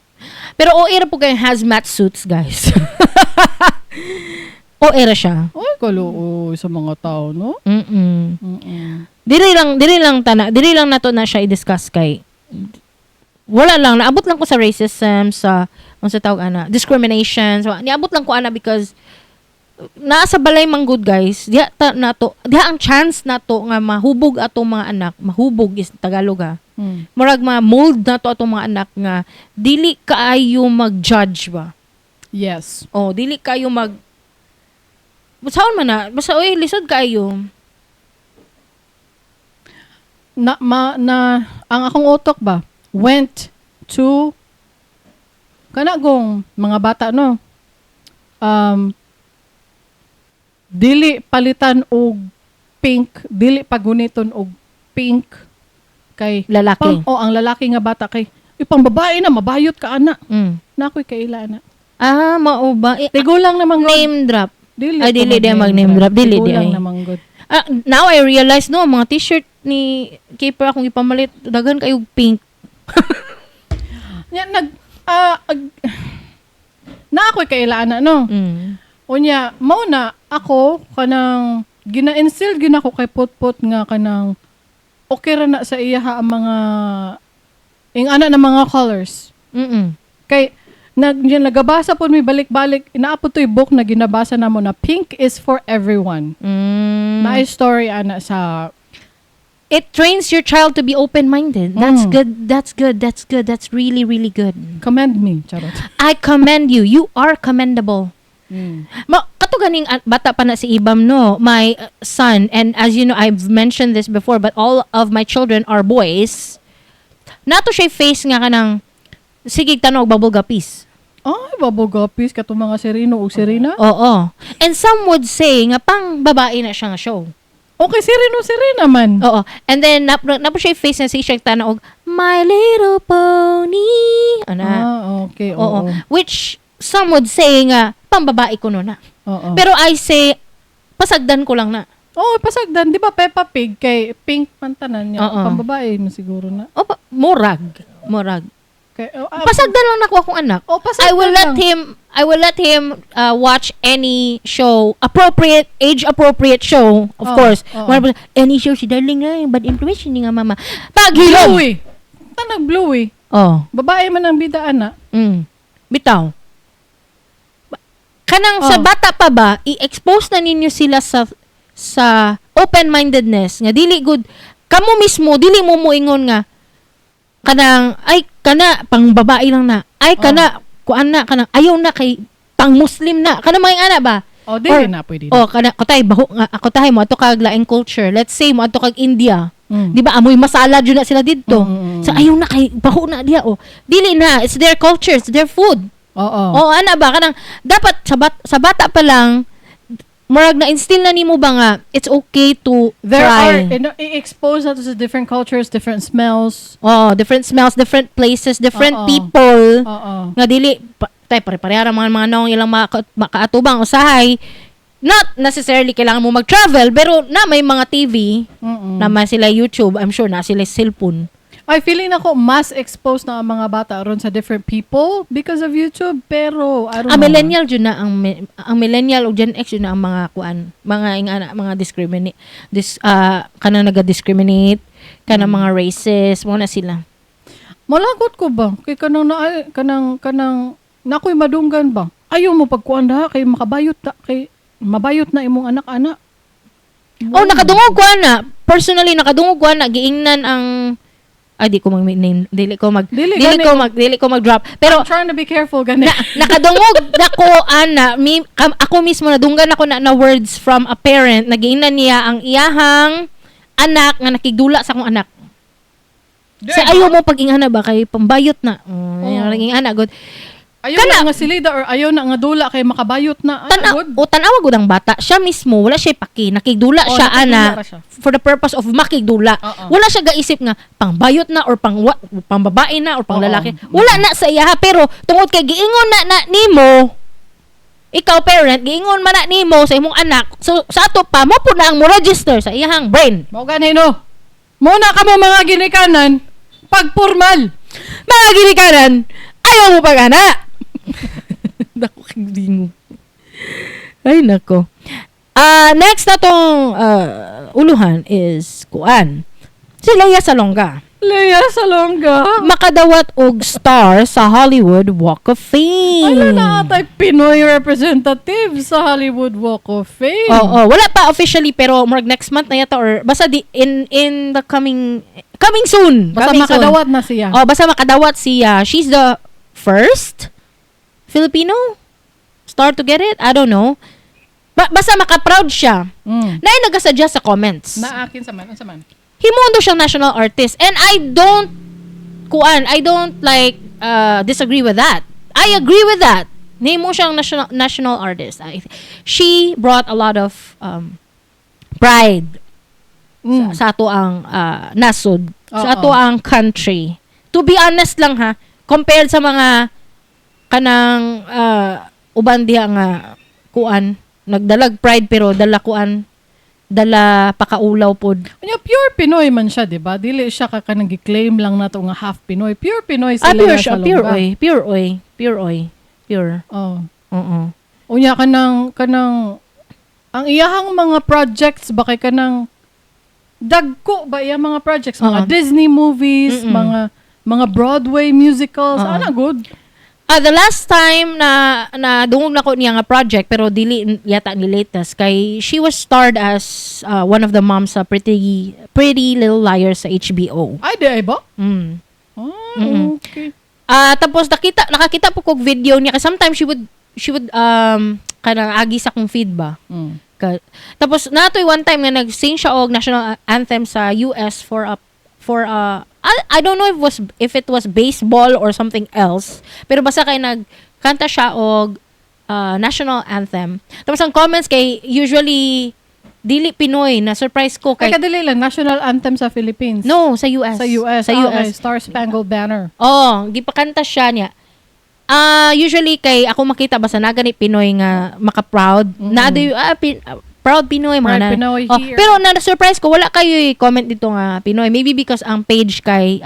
Pero era po kayong hazmat suits, guys. Era siya. Oy, kaluoy sa mga tao, no? Dili lang nato na siya i-discuss kay wala lang naabot lang ko sa racism, sa unsa tawag ana, discrimination. So niabot lang ko ana because nasa balay manggod, guys. Diha ang chance nato nga mahubog ato mga anak, mahubog is Tagalog ha. Murag ma-mold na to atong mga anak nga dili kaayo mag-judge ba? Yes. Dili kayo Basaon man na. Basta, lisod kaayo. Ang akong utok ba, went to kanagong mga bata, no? Dili palitan og pink, dili paguniton og pink kay lalaki. Ang lalaki nga bata kay pang babae na mabayot ka ana. Nakoy kaila na. Mao ba? Tigulang naman name drop. Dili mag-name drop. Dili ay. Naman good. Now I realize no, mga t-shirt ni Keeper akong ipamalit dagan kayo pink. Na ako'y kaila na, no? Unya, mao na ako kanang gina-instill ginako kay put nga kanang okay ra na sa iya ang mga ana na mga colors. Kay nagabasa po mi balik-balik inaapod to yung book na ginabasa namo na pink is for everyone. Na story ana sa it trains your child to be open-minded. That's good. That's really, really good. Commend me, charot. I commend you. You are commendable. Kato ganing bata pa na si Ibam, no? My son, and as you know, I've mentioned this before, but all of my children are boys. Nato siya face nga kanang sige tanog bubble guppies. Bubble guppies kato mga Serino o Serena? Oo. And some would say nga pang babae na siya nga show. Okay, Serena man. Oo. And then napo siya face na siya tanog My Little Pony. Okay. Oo. Which some would say nga pang babae ko no na. Pero I say pasagdan ko lang na. Pasagdan. Di ba Peppa Pig kay pink mantanan niya. Pang babae mo siguro na. Morag. Okay. Pasagdan lang nako akong anak. I will let him watch any show, age appropriate show, of course. Any show si Darling nga bad influence ni nga mama. Paghilom. Tanag blue. Babae man ang bida ana. Bitaw. Kanang sa bata pa ba, i-expose na ninyo sila sa open-mindedness nga dili good kamo mismo dili mo moingon nga kanang ay kana pang babae lang na ay kana kuan na kanang ayaw na kay pang Muslim na kanang mga ana ba. Oh, dili na pwede. Kana ko tay baho nga ako tay mo ato kag laing culture. Let's say mo ato kag India. Di ba amoy masala jud na sila didto. So ayaw na kay baho na diha Dili na, it's their culture, it's their food. Oo. Ana ba kanang dapat sa bata pa lang murag na instill na nimo ba nga it's okay to try. I-expose nato sa different cultures, different smells. Different smells, different places, different people. Nga dili tay pare-pareha mga naong ilang makaatubang usahay. Not necessarily kailangan mo mag-travel, pero na may mga TV, naman sila YouTube, I'm sure na sila cellphone. Ay, feeling ako mas exposed na ang mga bata ron sa different people because of YouTube, pero I don't know. Millennial yun na ang millennial o Gen X yun na ang mga kuan, mga discriminate kanang naga-discriminate, kanang mga racist, mo na sila. Malagot ko ba kay kanang nakoy madunggan ba? Ayaw mo pagkuan da kay mabayot na imong anak-anak. Nakadungog ko na. Personally nakadungog ko na giingnan ang di ko mag-name, dili ko mag-drop. Pero I'm trying to be careful gani. Nakadungog nako ako mismo nadunggan ako na words from a parent nagiingnan niya ang iyahang anak nga nakigdula sa akong anak. Sa ayaw mo pag-ingana ba kay pambayot na. Naging anak good. Ayaw na nga silida or ayaw na nga dula kay makabayot na. Tanawa gud ang bata. Siya mismo wala siya paki, nakigdula siya ana for the purpose of makigdula. Wala siya gaisip nga pangbayot na or pang babae na or pang lalaki. Wala na sa iya pero tungod kay giingon na nimo ikaw parent giingon man na nimo sa imong anak. So sa ato pa mo po na ang mo register sa iyang brain. Mao gani no. Muna ka mo mga ginikanan pag formal. Mga ginikanan ayaw mo pag-ana. Naku, kagdingo. Ay, nako. Next na tong uluhan is kuan. Si Lea Salonga. Makadawat og star sa Hollywood Walk of Fame. Ano na atay Pinoy representative sa Hollywood Walk of Fame? Wala pa officially pero murag next month na yata or basta in the coming soon. Basta makadawat na siya. Basta makadawat siya. She's the first Filipino star to get it? I don't know. Basta maka-proud siya. Na nagasuggest sa comments. Na akin sa man. Himondo siyang national artist. And I don't disagree with that. I agree with that. Himo siyang national artist. She brought a lot of pride sa ato ang nasod. Sa ato ang country. To be honest lang ha, compared sa mga kanang uban diha nga kuan nagdalag pride pero dala pakaulaw pod. Unya pure Pinoy man siya, di ba? Dili siya ka kanang gi-claim lang nato nga half Pinoy. Pure Pinoy sa Lea Salonga. Pure oy. Unya kanang ang iyahang mga projects ba kay kanang dagko ba iya mga projects, mga Disney movies, mga Broadway musicals, ana good. The last time na dungog na ko niya nga project pero dili yata ni latest kay she was starred as one of the moms sa Pretty Little Liars sa HBO. Ay, di ba? Okay. Tapos nakakita po kog video niya kasi sometimes she would kanang agi sa kong feed ba. Tapos natoy one time nga nag-sing siya og national anthem sa US for a I don't know if it was baseball or something else. Pero basta kay nagkanta siya og national anthem. Tapos ang comments kay usually dili Pinoy na surprise ko kay kadali lang national anthem sa Philippines. No, sa US. Sa US. Star Spangled Banner. Gipakanta siya niya. Usually kay ako makita basta na gani Pinoy nga maka-proud. Proud Pinoy mga Pinoy here. Pero na-surprise ko wala kayo comment dito nga Pinoy, maybe because ang page kay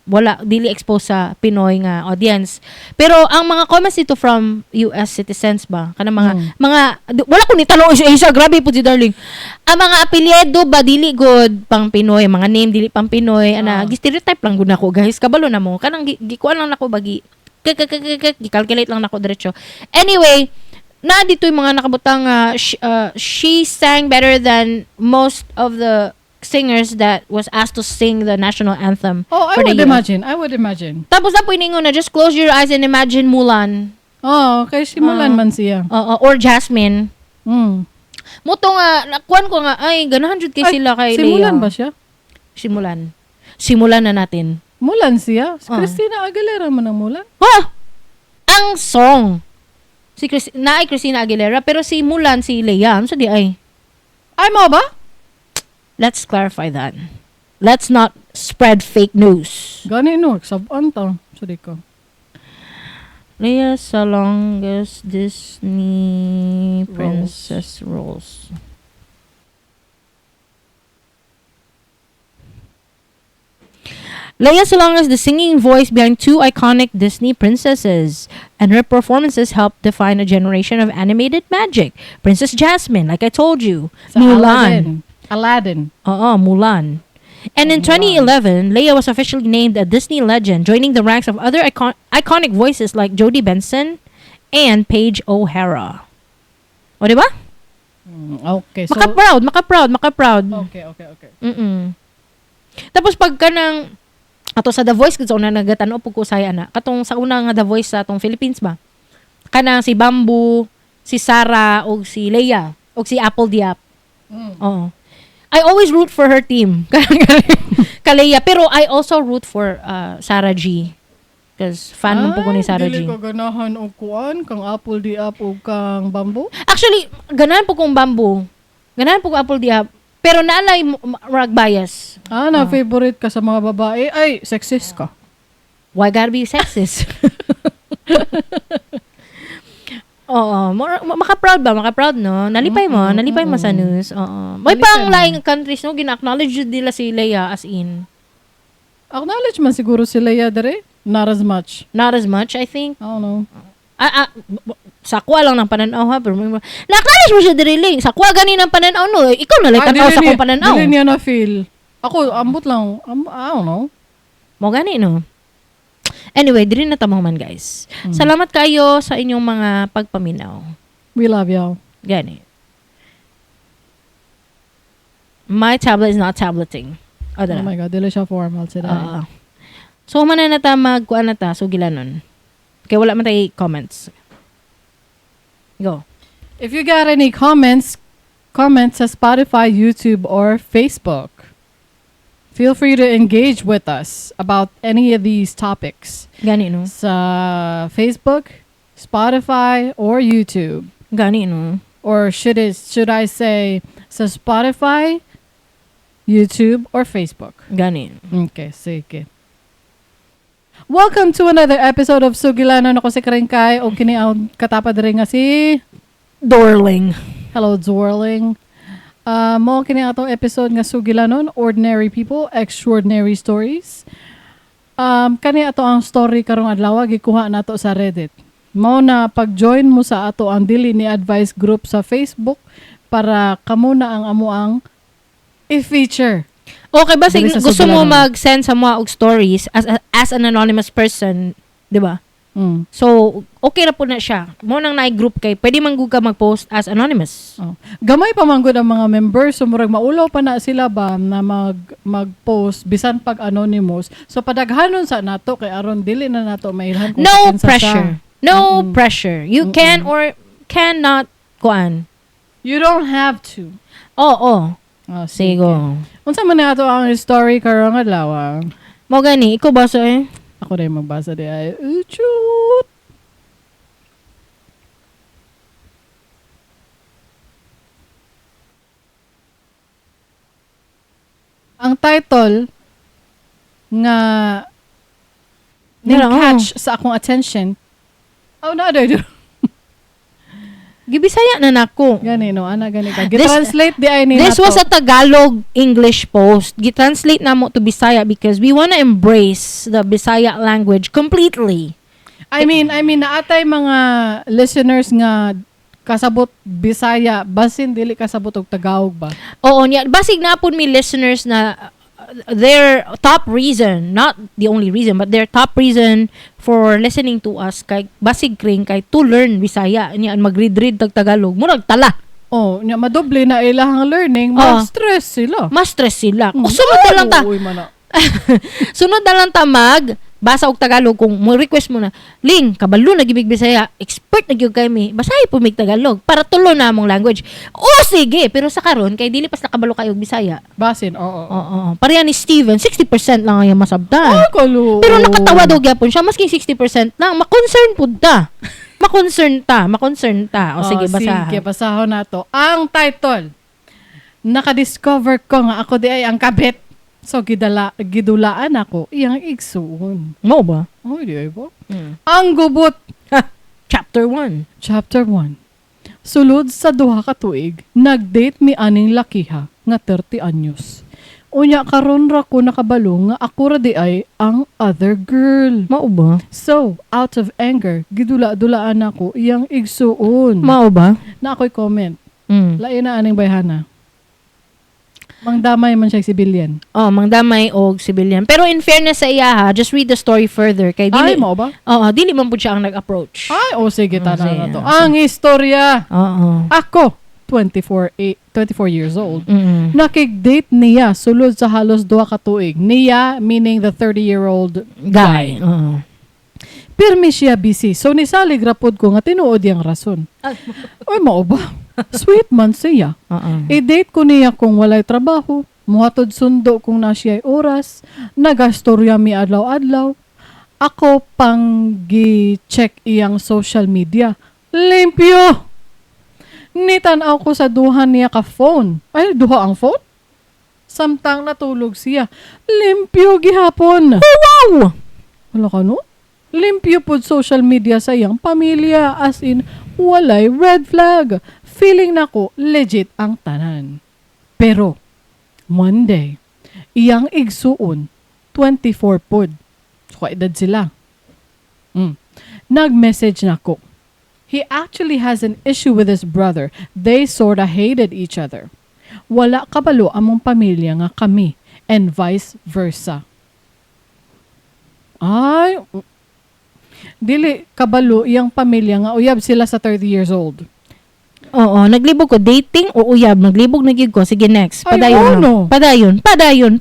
wala dili exposed sa Pinoy nga audience. Pero ang mga comments dito from US citizens ba kana mga wala ko ni tanong isa grabe po si darling. Ang mga apelyido ba dili good pang Pinoy, mga name dili pang Pinoy ana gi-stereotype lang gud nako guys, kabalo na mo kanang gikuan lang nako bagi calculate lang nako diretso. Anyway, na dito yung mga nakabutang she sang better than most of the singers that was asked to sing the national anthem. Oh, I for the would US. imagine. I would imagine. Tapos na po iningon na just close your eyes and imagine Mulan. Oh, kay simulan man siya. Or Jasmine. Muto nga, nakuan ko nga, ay, ganahan jud kay sila kay Lea. Simulan ba siya? Simulan na natin. Mulan siya? Si Christina Aguilera man ang Mulan? Ha! Ang song. Naay Christina Aguilera, pero si Mulan, si Lea. So di ay. Ay mo ba? Let's clarify that. Let's not spread fake news. Gani no, sabuan ta. Sorry ko. Lea sa longest Disney princess roles. Lea Salong is the singing voice behind two iconic Disney princesses, and her performances helped define a generation of animated magic. Princess Jasmine, like I told you. Sa Mulan. Aladdin. Mulan. And in 2011, Lea was officially named a Disney legend, joining the ranks of other iconic voices like Jodie Benson and Paige O'Hara. O, diba? Okay, so... Maka-proud. Okay. Tapos pagka ng ato sa The Voice kasi una nagatanaw pug ko saya na katong sa una nga The Voice sa atong Philippines ba kanang si Bamboo, si Sarah o si Lea o si Apple Diap. Oo. I always root for her team. Kalea, pero I also root for Sarah G. Because fan mo po ko ni Sarah G. Dili ka ganahan og kuan kang Apple Diap o kang Bamboo? Actually, ganahan po kong Bamboo. Ganahan po ko Apple Diap. Pero naalay rag bias. Favorite ka sa mga babae. Ay, sexist ka. Why gotta be sexist? Oo. Maka-proud ba? Maka-proud, no? Nalipay mo sa news. Oo. May pang laing countries, no? Gina-acknowledge nila si Lea as in. Acknowledge man siguro si Lea dere? Not as much. Not as much, I think. I don't know. Sakwa lang ng pananaw ha. Pero na-acknowledge mo siya diriling. Sakwa ganin ng pananaw, no? Ikaw na lang tanaw sa kong pananaw. Dili niya na feel. Ako, ambot lang. I don't know. Mo gani, no? Anyway, diri na tamang man, guys. Salamat kayo sa inyong mga pagpaminaw. We love y'all. Gani. My tablet is not tableting. Oh my God, dili siya formal today. So, man na ta magkuan na ta, Sugilanon. Kaya wala man tayo comments. Go. If you got any comments sa Spotify, YouTube, or Facebook, feel free to engage with us about any of these topics. Gani, no? Sa Facebook, Spotify, or YouTube. Gani, no? Or should I say sa Spotify, YouTube, or Facebook? Gani. Okay, sige. Welcome to another episode of Sugilanon. Ako si Kringkay o kini ang katapad rin nga si Darling. Hello, Darling. Mo kini atong episode nga Sugilanon, Ordinary People, Extraordinary Stories. Kani ato ang story karong adlaw gikuha nato sa Reddit. Mao na pag-join mo sa ato ang Dili Ni Advice group sa Facebook para kamo na ang amuang i-feature. Okay ba gusto mo mag-send sa mga og stories as an anonymous person, 'di ba? So, okay na po na siya. Mo nang na-group kay, pwede man gud ka mag-post as anonymous. Gamay pa man gud ang mga members, so murag maulaw pa na sila ba na mag-post bisan pag anonymous. So padaghanon sa nato kay aron dili na nato mailhan kung no pressure. No pressure. You can or cannot kuan. You don't have to. Oo. Sige. Unsa man ato ang story karong adlaw? Mo gani, ikaw basa eh. Ako rin magbasa di ay. Uchut! Ang title nga catch sa akong attention. Gibisaya na nako. Gani no, ana gani ka. Gitranslate di ay ni This was a Tagalog English post. Gitranslate na mo to Bisaya because we wanna embrace the Bisaya language completely. I mean naatay mga listeners nga kasabot Bisaya basin dili kasabot og Tagalog ba? Oo niya. Basig na pud mi listeners na their top reason, not the only reason, but their top reason for listening to us kay basig Kring kay to learn Bisaya niya mag-read tag Tagalog murag tala. Oh, nya madoble na ilahang learning, stress sila. Mas stress sila. O sunod na lang ta. Sunod na lang ta basa og Tagalog kung mo request mo na, Ling, kabalo na gibig Bisaya, expert na gyud kay mi. Basahi po mig Tagalog para tulo na among language. O sige, pero sa karon kay dili pas nakabalo kayo og Bisaya. Basin, oo. Oo. Pareha ni Steven, 60% lang ang iyang masabtan. Kalo. Pero nakatawa daw gyapon siya maski 60% lang. Ma-concern pud ta. Ma-concern ta. O sige, basahan. Sige, basahon na to. Ang title, nakadiscover ko nga ako di ay ang kabit. So, gidulaan ako, iyang igsuon. Mo ba? Oh, di ay ba? Ang gubot. Chapter 1. Chapter 1. Sulod sa duha ka tuig, nag-date mi aning lakiha nga 30 anyos. Unya karon ra ko nakabalo nga ako ra di ay ang other girl. Mao ba? So, out of anger, gidula-dulaan ako iyang igsuon. Mao ba? Na ako'y comment. Lain na aning bayhana. Mangdamay man siya civilian. Oh, mangdamay og civilian. Pero in fairness sa iya ha, just read the story further kay dili. Ay, mo ba? Oo, dili man pud siya ang nag-approach. Ay, sige, tana sige, na to. sige. Ang istorya. Oo. Ako, 24 years old. Mm. Nakig-date niya sulod sa halos 2 ka tuig. Niya, meaning the 30-year-old guy. Oo. Pirmi siya busy. So, nisalig rapod ko nga tinuod yang rason. Ay, mao ba? Sweet man siya. I-date ko niya kung walay trabaho. Muhatod sundo kung na siya'y oras. Nagastorya mi adlaw-adlaw. Ako pang gi-check iyang social media. Limpyo! Nitanaw ko sa duha niya ka phone. Ay, duha ang phone? Samtang natulog siya. Limpyo gihapon. Oh, wow! Wala ka no? Limpyo pod social media sa iyang pamilya. As in, walay red flag. Feeling na ko, legit ang tanan. Pero, one day, iyang igsuon, 24 pod. So, edad sila. Nag-message na ko. He actually has an issue with his brother. They sorta hated each other. Wala kabalo among pamilya nga kami, and vice versa. Ay, dili kabalo iyang pamilya nga uyab sila sa 30 years old. Oo, naglibog ko dating o uyab, naglibog na gyud ko. Sige next. Padayon. Ay, ano?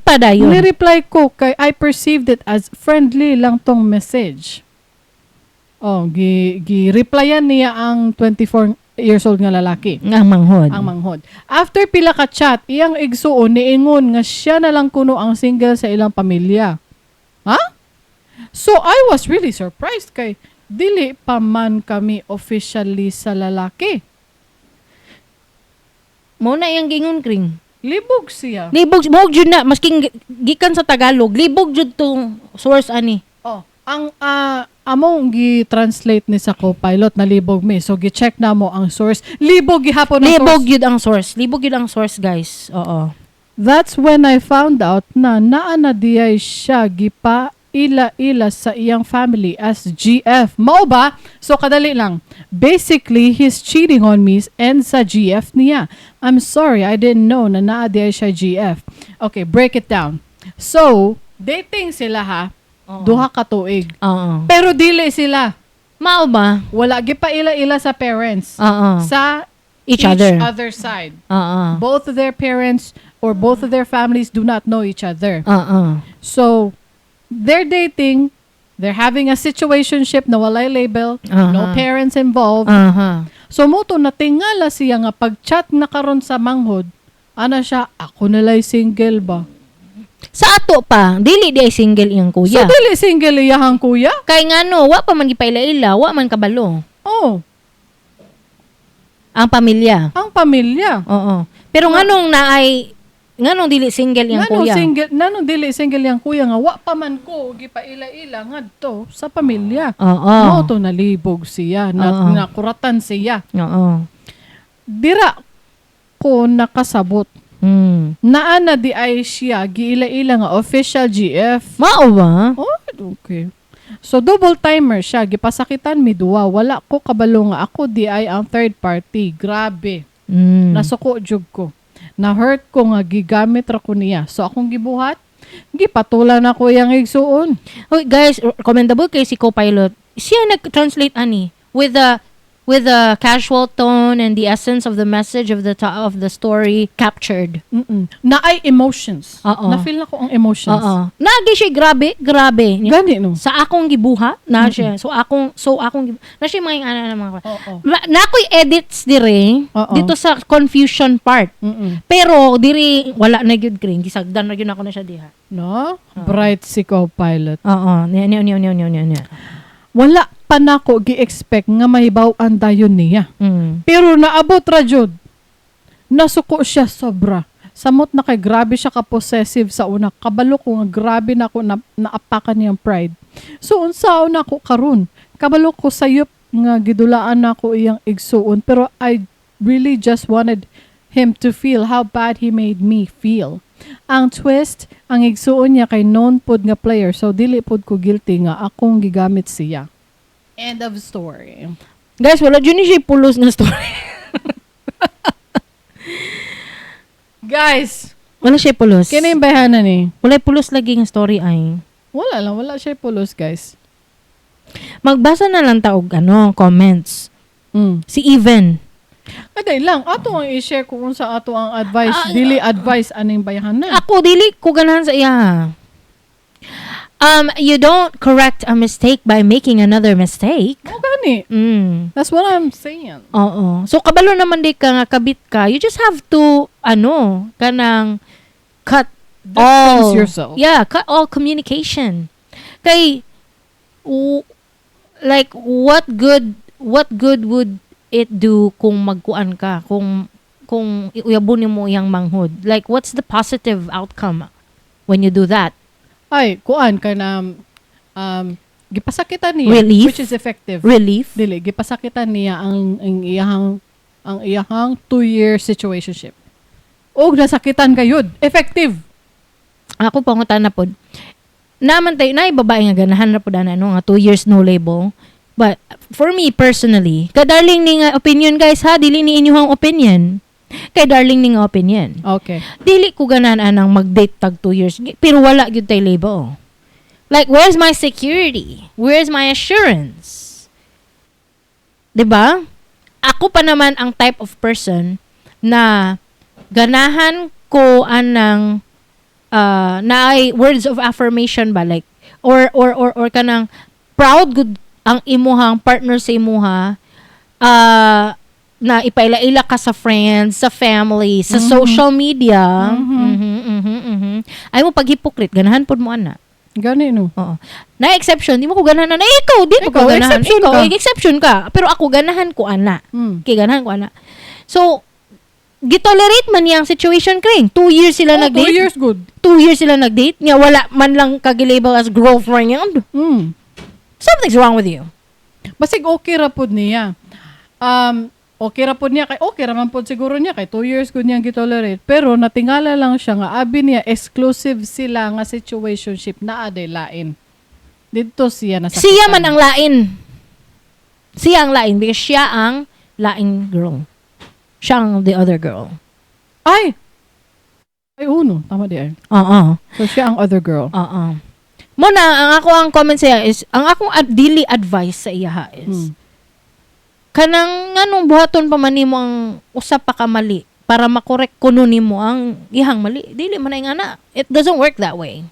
Padayon. Ni-reply ko kay I perceived it as friendly lang tong message. Oh, gi-replyan niya ang 24 years old nga lalaki. Ang manghod. After pila ka chat, iyang igsuon niingon nga siya na lang kuno ang single sa ilang pamilya. Ha? So I was really surprised kay dili pa man kami officially sa lalaki. Mo na iyang gingon kring. Libog siya. Libog jud na masking gikan sa Tagalog. Libog jud tong source ani. Oh, ang among gi-translate ni sa co-pilot na libog mi. So gi-check na mo ang source. Libog gihapon ang Libog source. Libog yun ang source, guys. Oo. That's when I found out na naa na Diay siya gipa ila sa iyang family as GF. Mao ba? So kadali lang. Basically, he's cheating on me and sa GF niya. I'm sorry, I didn't know na naa Diay siya GF. Okay, break it down. So, dating sila ha. Duha ka tuig. Oo. Pero dili sila. Mao ba? Wala gipa ila sa parents. Oo. Sa Each other side. Oo. Both of their parents or both of their families do not know each other. Oo. So, they're dating, they're having a situationship na walay label, no parents involved. So, moto natingala siya nga pag-chat na karon sa manghod, ana siya, ako nalay single ba? Sa ato pa, dili di ay single iyang kuya. So, dili single iyahang kuya? Kay ngano, wa pa man gipaila-ila, wa man kabalo. Oh. Ang pamilya. Ang pamilya. Oo. Pero nganong dili single iyang kuya? Nanong dili single yang kuya nga wa pa man ko gipaila-ila ngadto sa pamilya. Oo. Mo to nalibog siya, nakuratan siya. Oo. Dira ko nakasabot. Naa na di ay siya giila-ila nga official GF. Mao ba? Oh, okay. So double timer siya, gipasakitan mi duwa. Wala ko kabalo nga ako di ay ang third party. Grabe. Nasuko jud ko. Na-hurt ko nga gigamit ra ko niya. So akong gibuhat, gipatulan ako yang igsuon. Okay, guys, commendable kay si co-pilot. Siya nag-translate ani with the casual tone, tone and the essence of the message of the story captured. Na ay emotions. Oo. Na-feel na ko ang emotions. Oo. Nagi siya grabe. Gani, no? Sa akong gibuha na siya. So akong na siya mga ana na mga. Oo. Na ako'y edits dire Oo. dito sa confusion part. Pero diri wala na gyud kring gisagdan na gyud ako na siya diha. No? Bright si co-pilot. Oo. Niya. Wala pa na ko gi-expect nga mahibaw-an dayon niya. Pero naabot ra jud. Nasuko siya sobra. Samot na kay grabe siya ka-possessive sa una. Kabalo ko nga grabe na ko naapakan niyang pride. So unsaon na ko karon? Kabalo ko sayop nga gidulaan na ko iyang igsuon. Pero I really just wanted him to feel how bad he made me feel. Ang twist, ang igsuon niya kay known pod nga player. So dili pod ko guilty nga akong gigamit siya. End of story. Guys, wala dyan ni siya pulos nga story. Guys, Wala siya pulos. kini yung bayanan ni. Wala pulos lagi nga story ay. Wala siya pulos, guys. Magbasa na lang taog comments. Si Even. Aday lang, ato ang i-share ko kung sa ato ang advice, dili advice aning bayahan na. Ako dili ko ganahan sa iya. You don't correct a mistake by making another mistake. O gani. That's what I'm saying. Oo. So kabalo naman di ka nga kabit ka. You just have to kanang cut Distance all yourself. Yeah, cut all communication. Kay like what good would it do kung magkuan ka kung uyabon mo yang manghod? Like what's the positive outcome when you do that? Ay, kuan kay na gipasakitan niya Relief? which is effective. Relief? Dili gipasakitan niya ang iyahang 2-year situationship. Og nasakitan kayod, effective. Ako pangutan na pod. Naman tayo na babae nga ganahan na pod nga 2 years no label. But for me personally, ka darling ni nga opinion guys ha, dili ni inyong opinion. Kay darling ni nga opinion. Okay. Dili ko ganahan anang mag-date tag 2 years pero wala gyud tay label. Like where's my security? Where's my assurance? 'Di ba? Ako pa naman ang type of person na ganahan ko anang naay words of affirmation ba like or kanang proud good ang imuhang partner sa imuha na ipaila-ila ka sa friends, sa family, sa social media. Ay mo pag hypocrite ganahan pod mo ana. Gani no. Oo. Na exception, di mo ko ganahan na ikaw, di mo ko ganahan. Exception ka. Pero ako ganahan ko ana. Kay ganahan ko ana. So gitolerate man yang situation kring. 2 years sila nag-date. 2 years good. 2 years sila nag-date. Nga wala man lang kag-label as girlfriend yan. Something's wrong with you. Basig okay ra pod niya. Okay ra pod niya kay okay ra man pod siguro niya kay 2 years good niyang gitolerate. Pero natingala lang siya nga abi niya exclusive sila nga situationship na aday lain. Dito siya nasakitan. Siya man ang lain. Siya ang lain because siya ang laing girl. Siya ang the other girl. Ay uno. Tama di ay. Oo. So siya ang other girl. Oo. Muna, ang ako ang comment sa iya is, ang akong dili advice sa iya is, kanang nganong buhaton pa man nimo ang usa pa ka mali para makorek kuno nimo ang ihang mali. Dili man ay nga na. It doesn't work that way.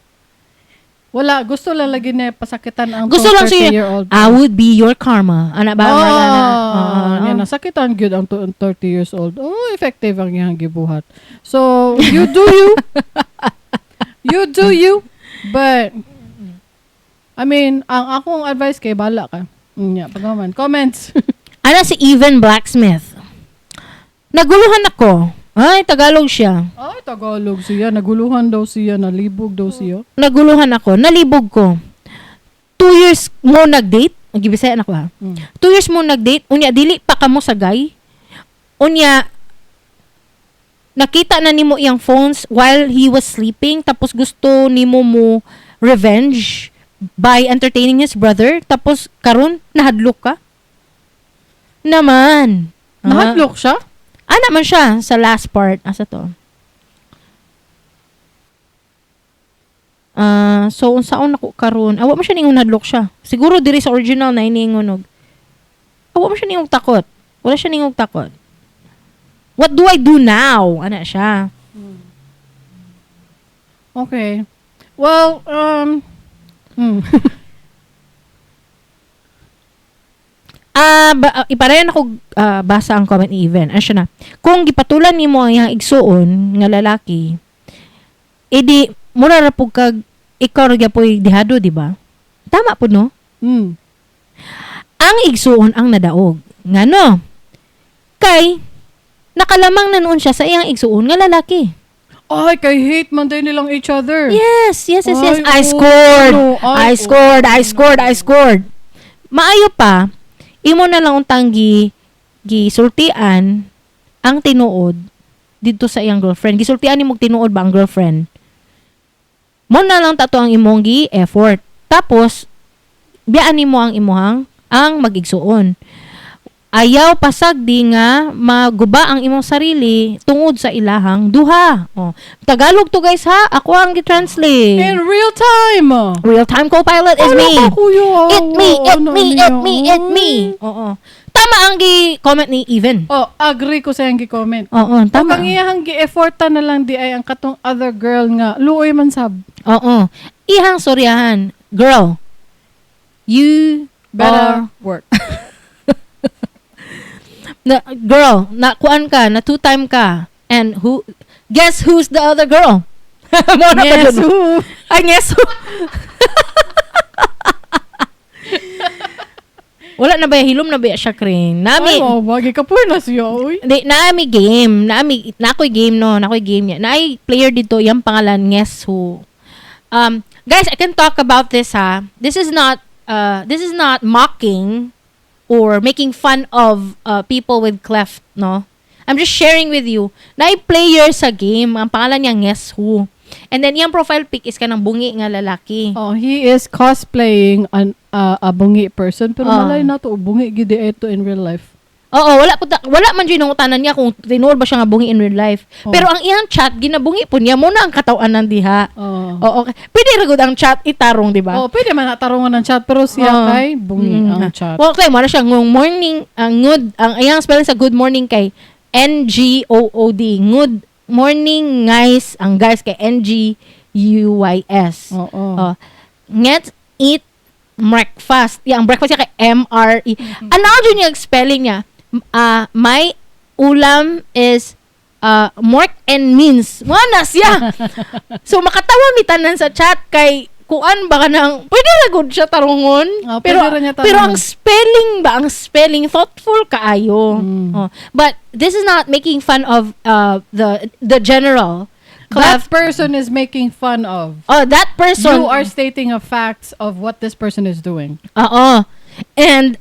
Wala, gusto lang lagi na pasakitan ang Gusto lang siya, 30-year-old. I would be your karma. Ana ba? Yan, nasakitan gyud ang 30 years old. Oh, effective ang iyang gibuhat. So, you do you. You do you. But, I mean, ang akong advice kay bala ka. Pagaman. Comments. Ana si Even Blacksmith. Naguluhan ako. Ay, Tagalog siya. Ay, Tagalog siya. Naguluhan daw siya. Nalibog daw siya. Naguluhan ako. Nalibog ko. 2 years mo nag-date. Bisaya na ko ha. 2 years mo nag-date. Unya, dili pa ka mo sa guy. Unya, nakita na nimo iyang phones while he was sleeping. Tapos gusto nimo mo revenge by entertaining his brother. Tapos, karon nahadlok ka. Naman. Nahadlok siya? Naman siya sa last part. Asa to? So, unsaon ako karon? Awa mo siya ningon hadlok siya. Siguro diri sa original na iningon og. Awa mo siya ningog takot. Wala siya ningog takot. What do I do now? Ana siya. Okay. Well, Iparayon ako basa ang comment ni Even. Ano siya na? Kung gipatulan nimo ang iyang igsuon nga lalaki, edi mura ra pug kag ikaw ra gyapon dihado, di ba? Tama po, no? Ang igsuon ang nadaog. Ngano? Kay nakalamang na noon siya sa iyang igsuon nga lalaki. ay, kay hate man din nilang each other. Yes. Ay, I scored. Maayo pa, imo na lang untang gisultian ang tinuod dito sa iyang girlfriend. Gisultian nimo tinuod ba ang girlfriend? Mo na lang tato ang imong gi-effort. Tapos biyaan nimo ang imuhang ang mag-igsuon. Ayaw pasag di nga maguba ang imong sarili tungod sa ilahang duha. Tagalog to guys ha, ako ang gi-translate. In real time. Real time co-pilot is me. It me. Oo. Tama ang gi-comment ni Even. Agree ko sa iyang gi-comment. Oo, tama. Ang iyang gi-effortan na lang di ay ang katong other girl nga luoy man sab. Oo. Ihang soryahan. Girl, you better work. Girl, kuan ka, na two-time ka. And guess who's the other girl? Guess who? Ay, guess who? Wala na ba, hilom na ba siya, Kring? Ay, wagi ka po na siya, uy. Naami game. Nakoy game, no? Nakoy game niya. Naay player dito, yung pangalan, guess who? Guys, I can talk about this, ha? This is not mocking or making fun of people with cleft, no? I'm just sharing with you. Naay-player sa game, ang pangalan niya Guess Who. And then, yung profile pic is kanang bungi nga lalaki. He is cosplaying a bungi person, pero malay na to, bungi gidi ito in real life. Wala man dyan ang utanan niya kung tinuod ba siya nga bungi in real life. Pero ang iyang chat, ginabungi po niya, muna ang katawan ng diha. Okay. Pwede ragod ang chat, itarong, di ba? Pwede man natarungan ng chat, pero siya kay bungi ang chat. Okay, mara siya, ng morning, ang iyang spelling sa good morning kay NGOOD. Good morning, guys. Ang guys kay NGUYS. Let's eat breakfast. Ang breakfast niya kay MRE. Ano dyan yung spelling niya? My ulam is mork and means. Mana siya. So makatawa mi tanan sa chat kay kuan ba kanang pwede ra gud siya tarungon. Pero ang spelling thoughtful kaayo. But this is not making fun of the general. That person is making fun of. That person. You are stating a facts of what this person is doing. And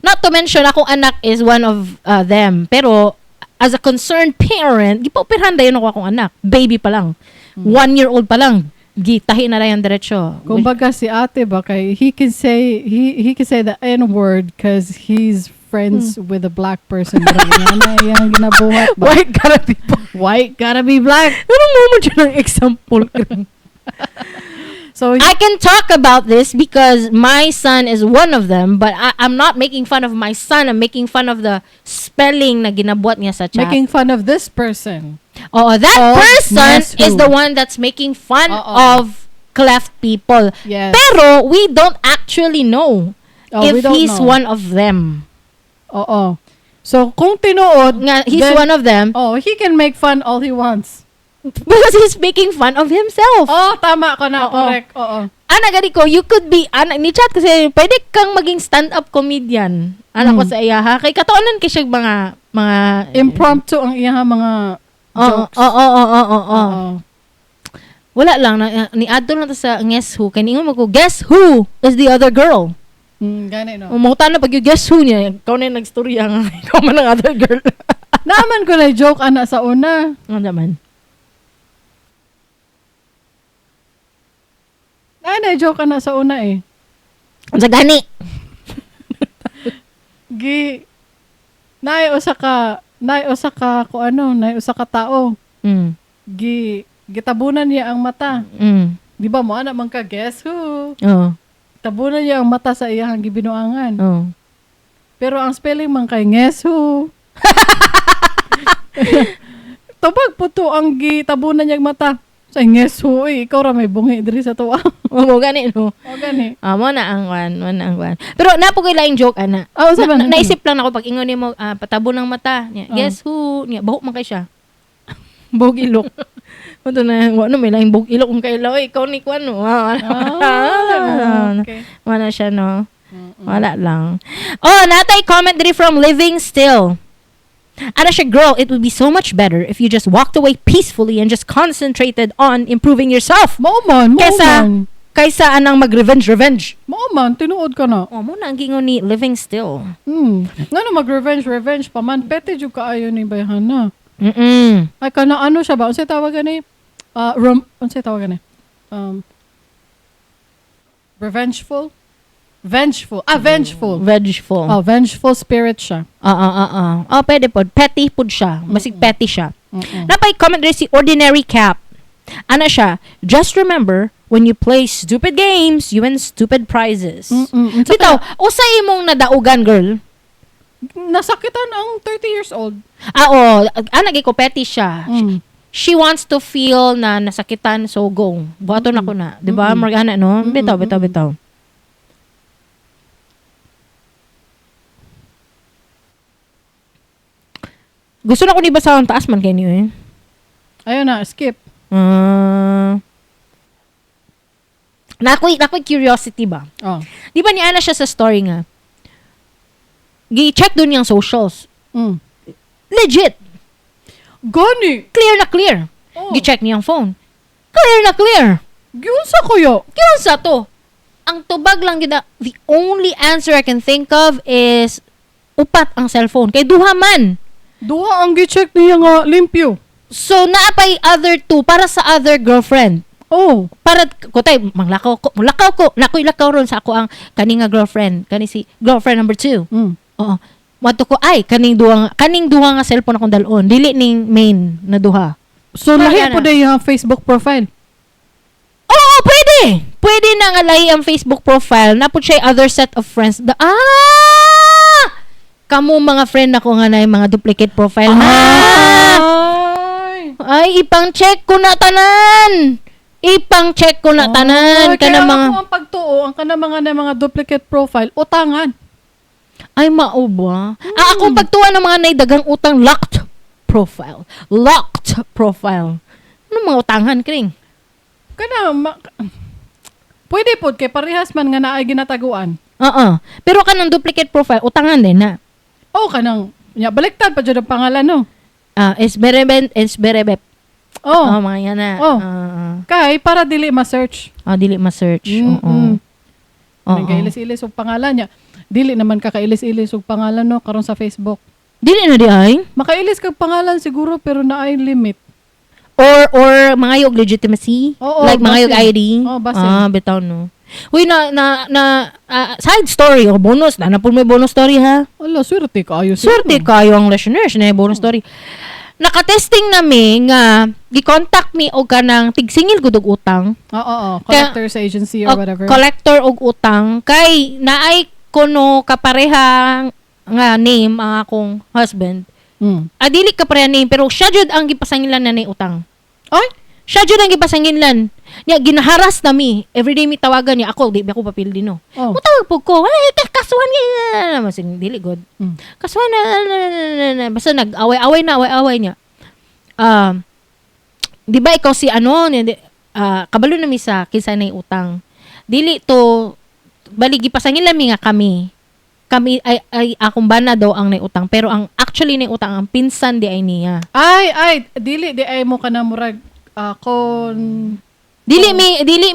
not to mention, akong anak is one of them. Pero, as a concerned parent, gipaupirhan dayon ako akong anak. Baby pa lang. 1-year-old pa lang. Gitahi na lang yung diretsyo. Kumbaga si ate ba, kay he can say the N-word because he's friends with a black person. Yan ginabuhat ba? White gotta be black. Anong moment yun ng example? So I can talk about this because my son is one of them, but I'm not making fun of my son. I'm making fun of the spelling na ginabuhat niya sa chat. Making fun of this person. That person is the one that's making fun of cleft people. Yes. Pero we don't actually know if he's one of them. So kung tinuod nga he's one of them, he can make fun all he wants. Because he's making fun of himself. Tama ko na. Correct. Gani ko, you could be, ni chat kasi, pwede kang maging stand-up comedian. Ko sa iya ha. Kay kataonan kay siya mga impromptu ang iya mga jokes. Wala lang, ni-add lang sa Guess Who. Kaya ningon mo ko, Guess Who is the other girl? Gani, no? Umutan na pag yung Guess Who niya, ikaw na yung nagstorya nga, ikaw man ang other girl. Naaman ko na joke, sa una. Naman. Na-joke ka na sa una Sa gani. Naiusa ka tao. Gitabunan niya ang mata. Di ba mo anak man ka Guess Who? Tabunan niya ang mata sa iyang gibinuangan. Pero ang spelling man kay Guess Who? Tubag po to ang gitabunan niyang mata. Sa ngeso, ikaw ra may bungi diri sa tuwa. Oo, gani, no? O, gani. Mo na ang one. Pero napo kay laing joke, ana. Sabi na. Naisip lang ako pag ingon ni mo, patabo ng mata. Niya, guess who? Niya, bahok man kay siya. Bahog ilok. Ito na, ano, may laing bahog ilok kung kailaw. Ikaw ni Kwan, no? Okay. Wala siya, no? Wala lang. Oh, natay comment diri from Living Still. Ana siya, girl, it would be so much better if you just walked away peacefully and just concentrated on improving yourself. Mauman. Kaysa anang mag-revenge. Mauman, tinuod ka na. Mo na ang gingon ni Living Still. Nga na mag-revenge pa man. Pwede yung kaayo ni bayhan na. Ay, kana ano siya ba? Unsay tawagan ni? Unsay tawagan ni? Revengeful? Vengeful. Vengeful. Oh, vengeful spirit siya. Oh, pwede po. Petty po siya. Masig petty siya. Napay comment rin si Ordinary Cap. Ana siya, just remember, when you play stupid games, you win stupid prizes. Bitaw, usay mong nadaugan, girl. Nasakitan ang 30 years old. Nagay ko petty siya. She wants to feel na nasakitan, so go. Buhaton ako na. Diba? Margana, no? Bitaw. Gusto na ko ni basa ang taas man kayo niyo eh. Ayun na, skip. Nakoy curiosity ba? Di ba ni Ana siya sa story nga? Gi-check dun yung socials. Legit. Gani. Clear na clear. Gi-check niya ang phone. Clear na clear. Giunsa kuya? Giunsa to? Ang tubag lang gida, the only answer I can think of is upat ang cellphone. Kay duha man. Duha ang gi-check niya nga limpyo. So, naapay other two para sa other girlfriend. Para, kutay, manglakaw ko. Nakoy lakaw ron sa ako ang kaning nga girlfriend. Kani si girlfriend number 2. Oo. Mato ko, kaning duha nga cellphone akong dalon. Dili ning main na duha. So, lahi po na yung Facebook profile? Oo, pwede. Pwede na nga lahi ang Facebook profile. Napod siya other set of friends. Kamu mga friend ako nga na yung mga duplicate profile na. Ay, ipang-check ko na tanan. Kaya mga ako ang pagtuo, ang kanang mga duplicate profile, utangan. Ay, mauba. Akong pagtuwa ng mga naidagang utang, locked profile. Ano mga utangan, Kring? Pwede po, kay parehas man nga naay ginataguan. Pero kanang duplicate profile, utangan din na. Baliktad pa dyan ang pangalan, no? Esberebep. Mga yan na. Kay, para dili ma-search. Dili ma-search. Nagkailis-ilis og pangalan niya. Dili naman kakailis-ilis og pangalan, no? Karon sa Facebook. Dili na di ay? Makailis kag pangalan siguro, pero naay limit. Or mga yung legitimacy? Like mga yung ID? Bitaw, no? Uy, side story o bonus. Napun may bonus story, ha? Wala, swerte kayo. Swerte kayo ang listeners na bonus story. Nakatesting nami nga, gi-contact me og kanang tigsingil gudog utang. Collector's agency or whatever. Collector og utang. Kay, naay kuno kapareha nga name ang akong husband. Dili kapareha name, pero siya jud ang gipasangilan na ni utang. Siya jud ang gipasangilan. Niya, ginaharas nami. Everyday mi tawagan niya. Ako, di ako papildi, no? Utawag po ko. Kasuhan niya. Masing, dili god. Kasuhan na. Basta nag-away niya. Di ba ikaw si kabalo na mi sa kinsa na utang. Dili to, baligi pasangin lami nga kami. Kami ay akong bana daw ang naiutang. Pero ang actually naiutang, ang pinsan di ay niya. Dili di ay mo ka na murag Dili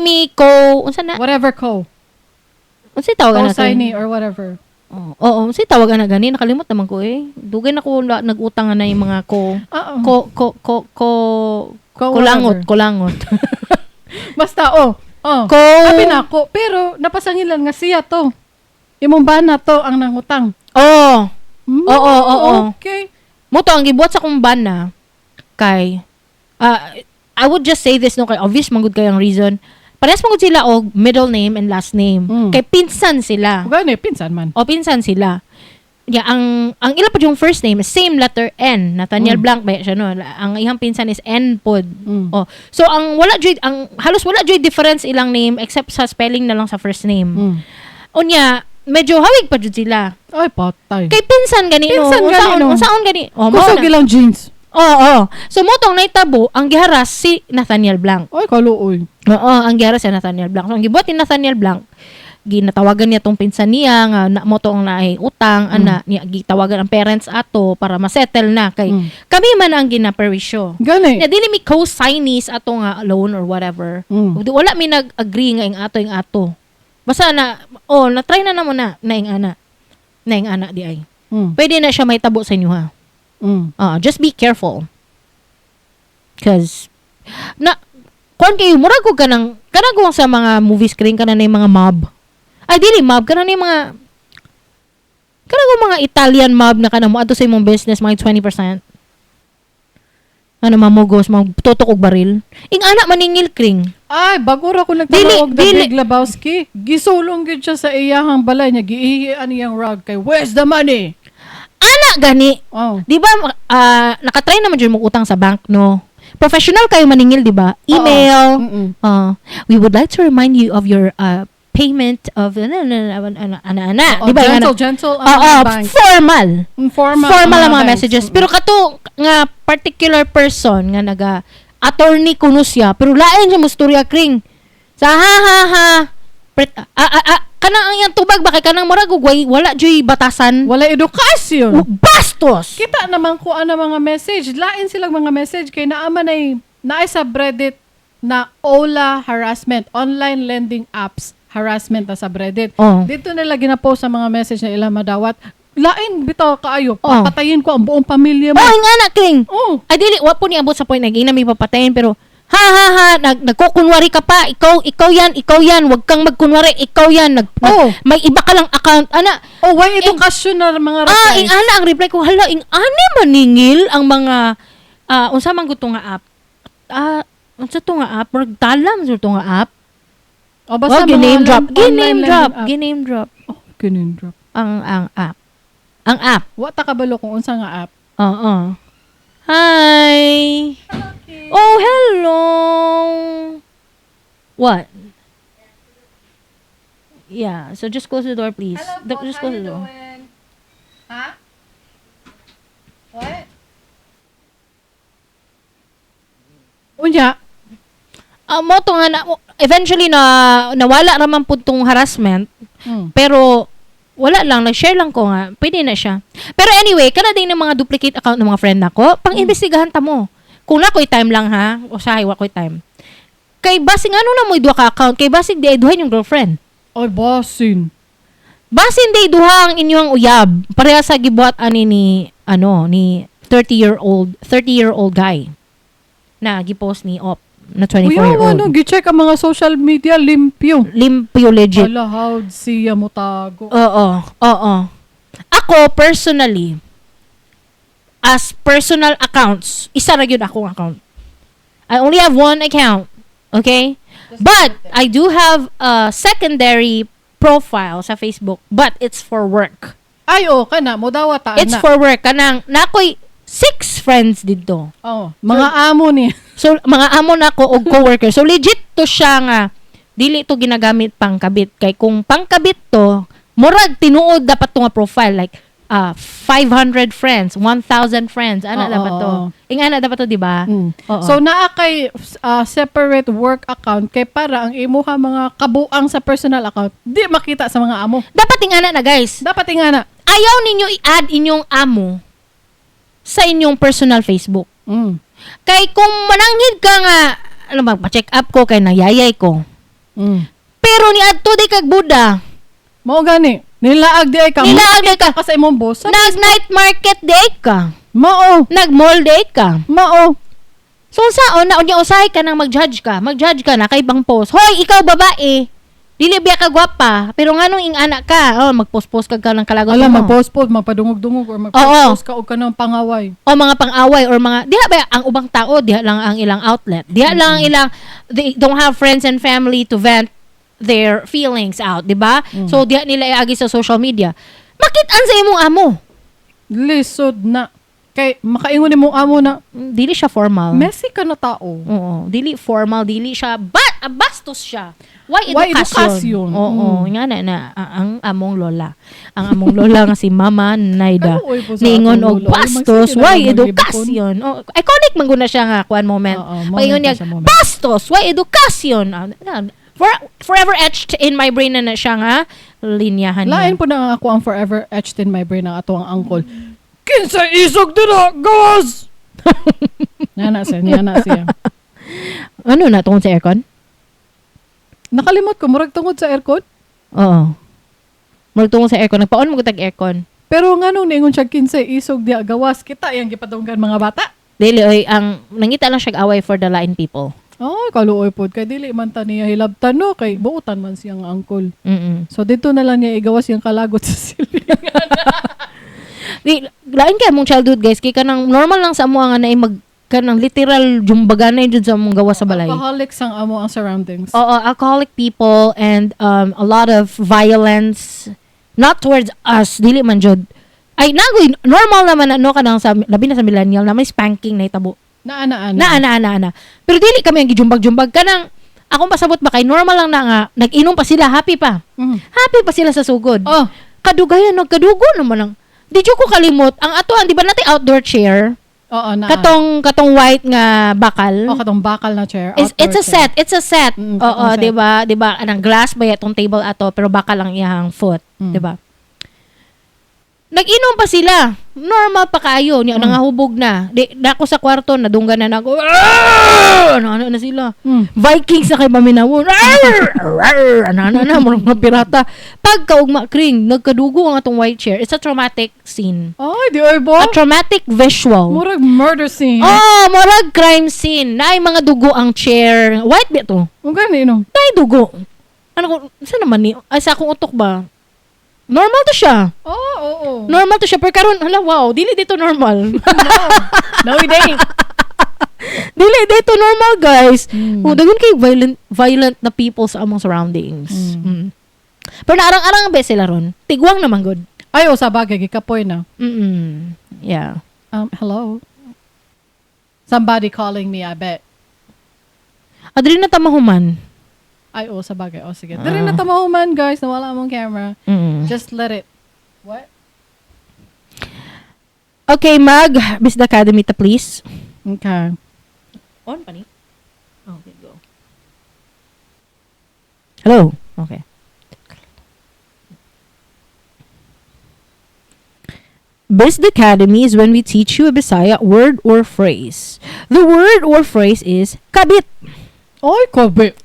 mi ko unsa na whatever ko. Unsa tawagan na signing or whatever. Unsa tawagan na gani nakalimot naman ko eh. Dugay na ko nag-utang na yung mga kulangot. Basta sabi na ko, pero napasangilan nga siya to. Imong bana to ang nangutang. Okay. Moto ang gibuhat sa kong bana kay I would just say this, no, kay obvious manggod kayang reason. Parehas manggod sila middle name and last name. Kay pinsan sila. Gani, pinsan man. Pinsan sila. Yeah, ang ila pa yung first name, same letter N. Nathaniel Blanc ba siya no? Ang iyang pinsan is N pod. Oh. So ang halos wala joy difference ilang name except sa spelling na lang sa first name. Unya, medyo hawig pa jud sila. Ay, patay. Kay pinsan gani no. Unsaon gani? Oh, kusog ilang jeans. Oo. So motong naitabo ang giharas si Nathaniel Blanc. Ay, kaluoy. Oo, ang giharas si Nathaniel Blanc. So ang gibuhat ni Nathaniel Blanc, ginatawagan niya tong pinsan niya nga na mo tong naay utang ana niya gitawagan ang parents ato para ma-settle na kay kami man ang ginaperisyo. Gani. Na dili mi co-signees ato nga loan or whatever. Wala mi nag-agree nga ing ato. Basta na na-try na namo na ing ana. Na ing ana di ay. Pwede na siya mahitabo sa inyo ha. Just be careful. Cause kon kayo murag ko kanang sa mga movie screen kana na yung mga mob. Ay, dili mob. Kanang mga Italian mob na kanang mo ato sa imong business, mga 20%. Mamugos, tutok og baril. Ing anak maningil kring. Ay, bago ra ko nagtawag na Big Lebowski. Gisulong gid siya sa iyahang balay niya. Giihian niyang rug kay, where's the money? Anak gani. Oh. Di ba, nakatry naman dyan mo utang sa bank, no? Professional kayo maningil, di ba? Email. We would like to remind you of your payment of di ba gentle formal ang mga messages pero kato nga particular person nga naga attorney kuno siya pero lain siya mustorya kring sa kanang ang yang tubag ba kay kanang murag wala joy batasan wala edukasyon bastos kita naman ko ana mga message lain silang mga message kay naaman ay naay subreddit na OLA harassment online lending apps harassment na sa Reddit. Dito nila gina-post sa mga message na ilang madawat. Lain bitaw kaayo. Papatayin ko ang buong pamilya mo. Nga na, King. Ay, dili, wa po ni abot sa point na ginami papatayin, pero nagkukunwari ka pa. Ikaw yan. Huwag kang magkunwari. Ikaw yan. May iba ka lang account. Ana. Why edukasyon na mga replies? Ing ana, ang reply ko, hala, ing ana maningil ang mga, unsa man gusto nga app. Unsa to nga app? Murag talam sa to nga app. Basta giname drop. Giname drop. Giname drop. Ang app. Ang app. Wa ta kabalo kung unsa nga app. Hi. Okay. Oh, hello. What? Yeah, so just close the door, please. Hello, Just close the door. Huh? What? Unya. Mo to nga eventually nawala raman po tong harassment. Pero wala lang, nag-share lang ko nga, pwede na siya. Pero anyway, kana din ng mga duplicate account ng mga friend nako, pang-imbestigahan ta mo. Kung na ko'y time lang ha, o sahay wa ko'y time. Kay basing ano na mo'y duha ka account, kay basing di ay duha yung girlfriend. Ay, basin. Basin di duha ang inyong uyab. Pareha sa gibuhat ani ni 30-year-old guy na gipost ni Op na 24-year-old. Gi-check ang mga social media, limpyo. Limpyo, legit. Ala, how siya mo tago. Oo. Ako, personally, as personal accounts, isa ra gyud akong account. I only have one account. Okay? But, I do have a secondary profile sa Facebook, but it's for work. Ay, kana, mo daw ta. It's for work. Kanang, nakoy 6 friends dito. Mga amo ni. So, mga amo na ko o coworker. So, legit to siya nga, dili to ginagamit pang kabit. Kay kung pang kabit to, murag tinuod dapat to nga profile. Like, 500 friends, 1,000 friends. Ana dapat to. Ana dapat to, di ba? So, naa kay separate work account kay para ang imuha mga kabuang sa personal account, di makita sa mga amo. Dapat ingana na, guys. Dapat ingana. Ayaw ninyo i-add inyong amo sa inyong personal Facebook. Kay kung mananghid ka nga, magpa-check up ko kay nayayay ko. Pero ni adto di kag Buddha. Mao gani. Nilaag di ay ka. Nilaag di ka sa imong boss. Nag-night market di ka. Mao. Nag-mall di ka. Mao. So saon na unya usahay ka nang mag-judge ka. Mag-judge ka na kay bang post. Hoy, ikaw babae. Dili biya ka gwapa, pero nganong ing anak ka, magpost-post ka ng kalagot mo. Magpost-post, magpadungog-dungog or magpost ka og kanang pangaway. O mga pang-away or mga diha ba ang ubang tao, diha lang ang ilang outlet. Diha lang ang ilang they don't have friends and family to vent their feelings out, di ba? So diha nila iagi sa social media. Makitaan sa imong amo. Lisod na. Kay makaingon ni mong amo na Dili siya formal. messy ka na tao. Oo, dili formal, dili siya bastos siya. Why Why edukasyon? edukasyon? Oo, nga na ang among lola. Ang among lola nga si Mama Naida. Kaluoy po sa Ningon atong og lola. Ay, bastos, magsige na why lang edukasyon? Oh, iconic man guna siya nga kuan moment. Oo, Paingon niya, moment na siya, moment. bastos, why edukasyon? Forever etched in my brain na siya nga linyahan Lain niya. po na ako ang forever etched in my brain ng ato ang uncle. Kinsa isog dira, gawas! Nana siya. Ano na tungod sa aircon? Nakalimot ko, murag tungod sa aircon. Oo. Magtungod sa aircon. Nagpaon mo tag aircon. Pero nga nung ningon siya kinsa isog diya, gawas. Kita yung gipadunggan mga bata. Dili, oy, nangita lang siya away for the lain people. Oh, kaluoy pod kay dili man ta niya hilabtan no kay buutan man siyang uncle. Mm-mm. So dito na lang niya igawas yung kalagot sa silingan. Lain kay mong childhood guys, kay kanang normal lang sa amo nga na kanang literal jumbaganay jud sa mong gawa sa balay. Alcoholics ang amo ang surroundings. Oo, alcoholic people and a lot of violence not towards us, dili man jud. Ay nagoy normal naman ano kanang sa labi na sa millennial na may spanking na itabo. Na. Pero dili kami ang gijumbag-jumbag kanang akong pasabot ba kay normal lang na nga nag-inom pa sila, happy pa. Happy pa sila sa sugod. Oh, Kadugayan nagkadugo naman lang. Di ko kalimot ang atuan, di ba natin outdoor chair? oo na. Katong white nga bakal. Oh, katong bakal na chair. It's a set. It's a set. Mm, Oo, katong set. 'di ba? 'Di ba? Anang glass ba itong table ato pero bakal lang iyang foot, 'di ba? Nag-inom pa sila. Normal pa kayo. Niya nangahubog na. Di ako sa kwarto nadunggan na nako. Ano na sila. Vikings na kay maminawon. Ano na mga pirata. Pag kaugma kring nagkadugo ang atong white chair. It's a traumatic scene. Ay, di ay bo. A traumatic visual. Murag murder scene. Oh, murag crime scene. Naay mga dugo ang chair. White ba to? Ang gani no. Naay dugo. Ano ko, saan naman ni? Ay, sa akong utok ba? Normal to siya. Oo. Normal to siya. Pero karon, hala, wow, dili dito normal. No, it ain't. Dili dito normal, guys. Dagon kay violent na people sa among surroundings. Pero naarang-arang ba sila ron? Tigwang naman good. Ay, sa bagay, gikapoy na. Yeah. Hello? Somebody calling me, I bet. Adri na tamahuman. Ay, sa bagay. Sige. Dari na tamahuman, guys. Nawala mong camera. Just let it. What? Okay, Miss the Academy ta please. Okay. On pa ni? Okay, go. Hello. Okay. Biz the Academy is when we teach you a Bisaya word or phrase. The word or phrase is kabit. Ay, kabit.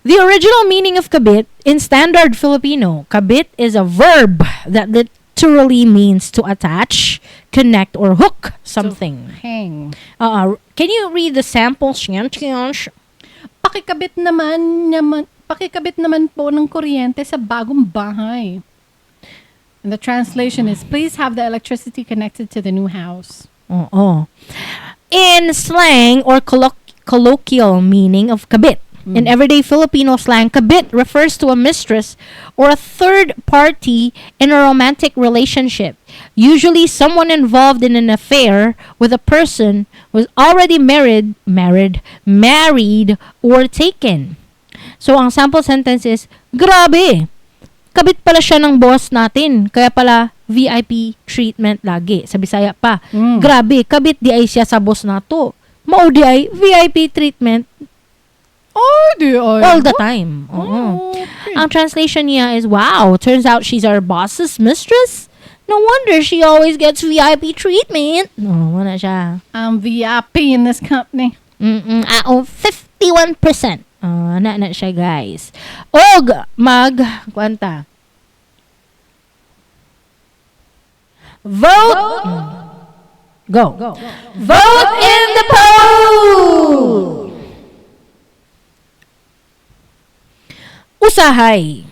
The original meaning of kabit in standard Filipino, kabit is a verb that literally means to attach, connect, or hook something. Hang. Can you read the sample? Pakikabit naman po ng kuryente sa bagong bahay. And the translation is, please have the electricity connected to the new house. In slang or colloquial meaning of kabit, in everyday Filipino slang, kabit refers to a mistress or a third party in a romantic relationship. Usually someone involved in an affair with a person who is already married, or taken. So ang sample sentence is, grabe, kabit pala siya ng boss natin. Kaya pala VIP treatment lagi. Sa Bisaya pa. Grabe, kabit di ay siya sa boss nato. Mao di ay VIP treatment all the time. Okay. Ang translation niya is, wow, turns out she's our boss's mistress. No wonder she always gets VIP treatment. Wala siya. I'm VIP in this company. 51%. Na siya, guys. Kwanta. Vote. Go. Vote in the poll. Usahay.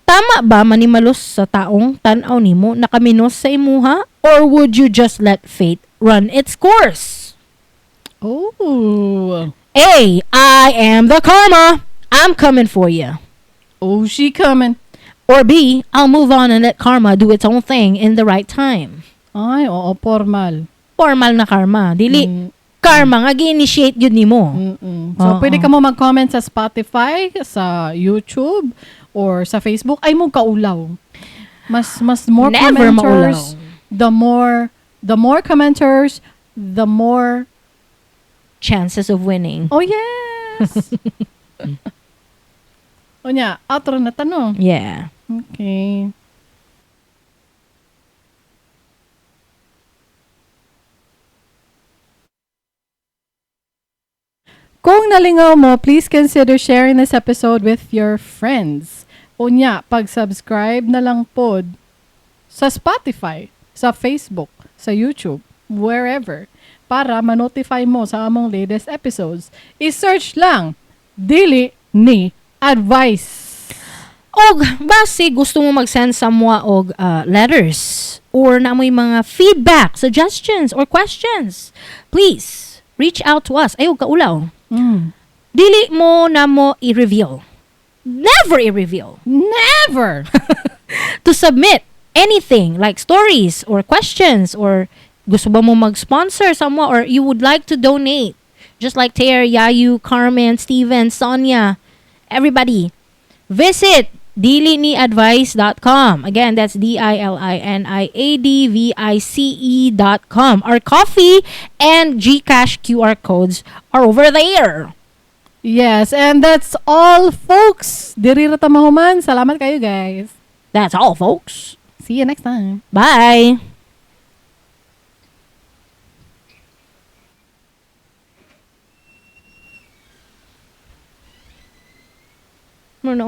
Tama ba manimalos sa taong tanaw nimo nakaminos sa imuha? Or would you just let fate run its course? Oh. A. I am the karma. I'm coming for you. Oh, she coming. Or B, I'll move on and let karma do its own thing in the right time. Ay, oo, formal. Formal na karma. Dili, karma nga gi-initiate yun ni mo. So, Oo. pwede ka mo mag-comment sa Spotify, sa YouTube, or sa Facebook. Ay, mo kaulaw. Mas more Never commenters, the more commenters, the more Chances of winning. oh yes. O nya, outro na tanong. Yeah. Okay. Kung nalingaw mo, please consider sharing this episode with your friends. Unya, pag-subscribe na lang pod sa Spotify, sa Facebook, sa YouTube, wherever, para ma-notify mo sa among latest episodes. I-search lang, Dili Ni Advice. Og, base gusto mo mag-send samwa og letters or na mo'y mga feedback, suggestions, or questions, please, reach out to us. Ayaw kaulaw. Dili mo na mo i-reveal. Never i-reveal. Never! To submit anything like stories or questions or gusto ba mo mag-sponsor samwa or you would like to donate. Just like Ter, Yayu, Carmen, Steven, Sonia, everybody. Visit diliniadvice.com. Again, that's DILINIADVICE.com. Our coffee and GCash QR codes are over there. Yes, and that's all, folks. Diri ra ta mahuman. Salamat kayo, guys. That's all, folks. See you next time. Bye. Muna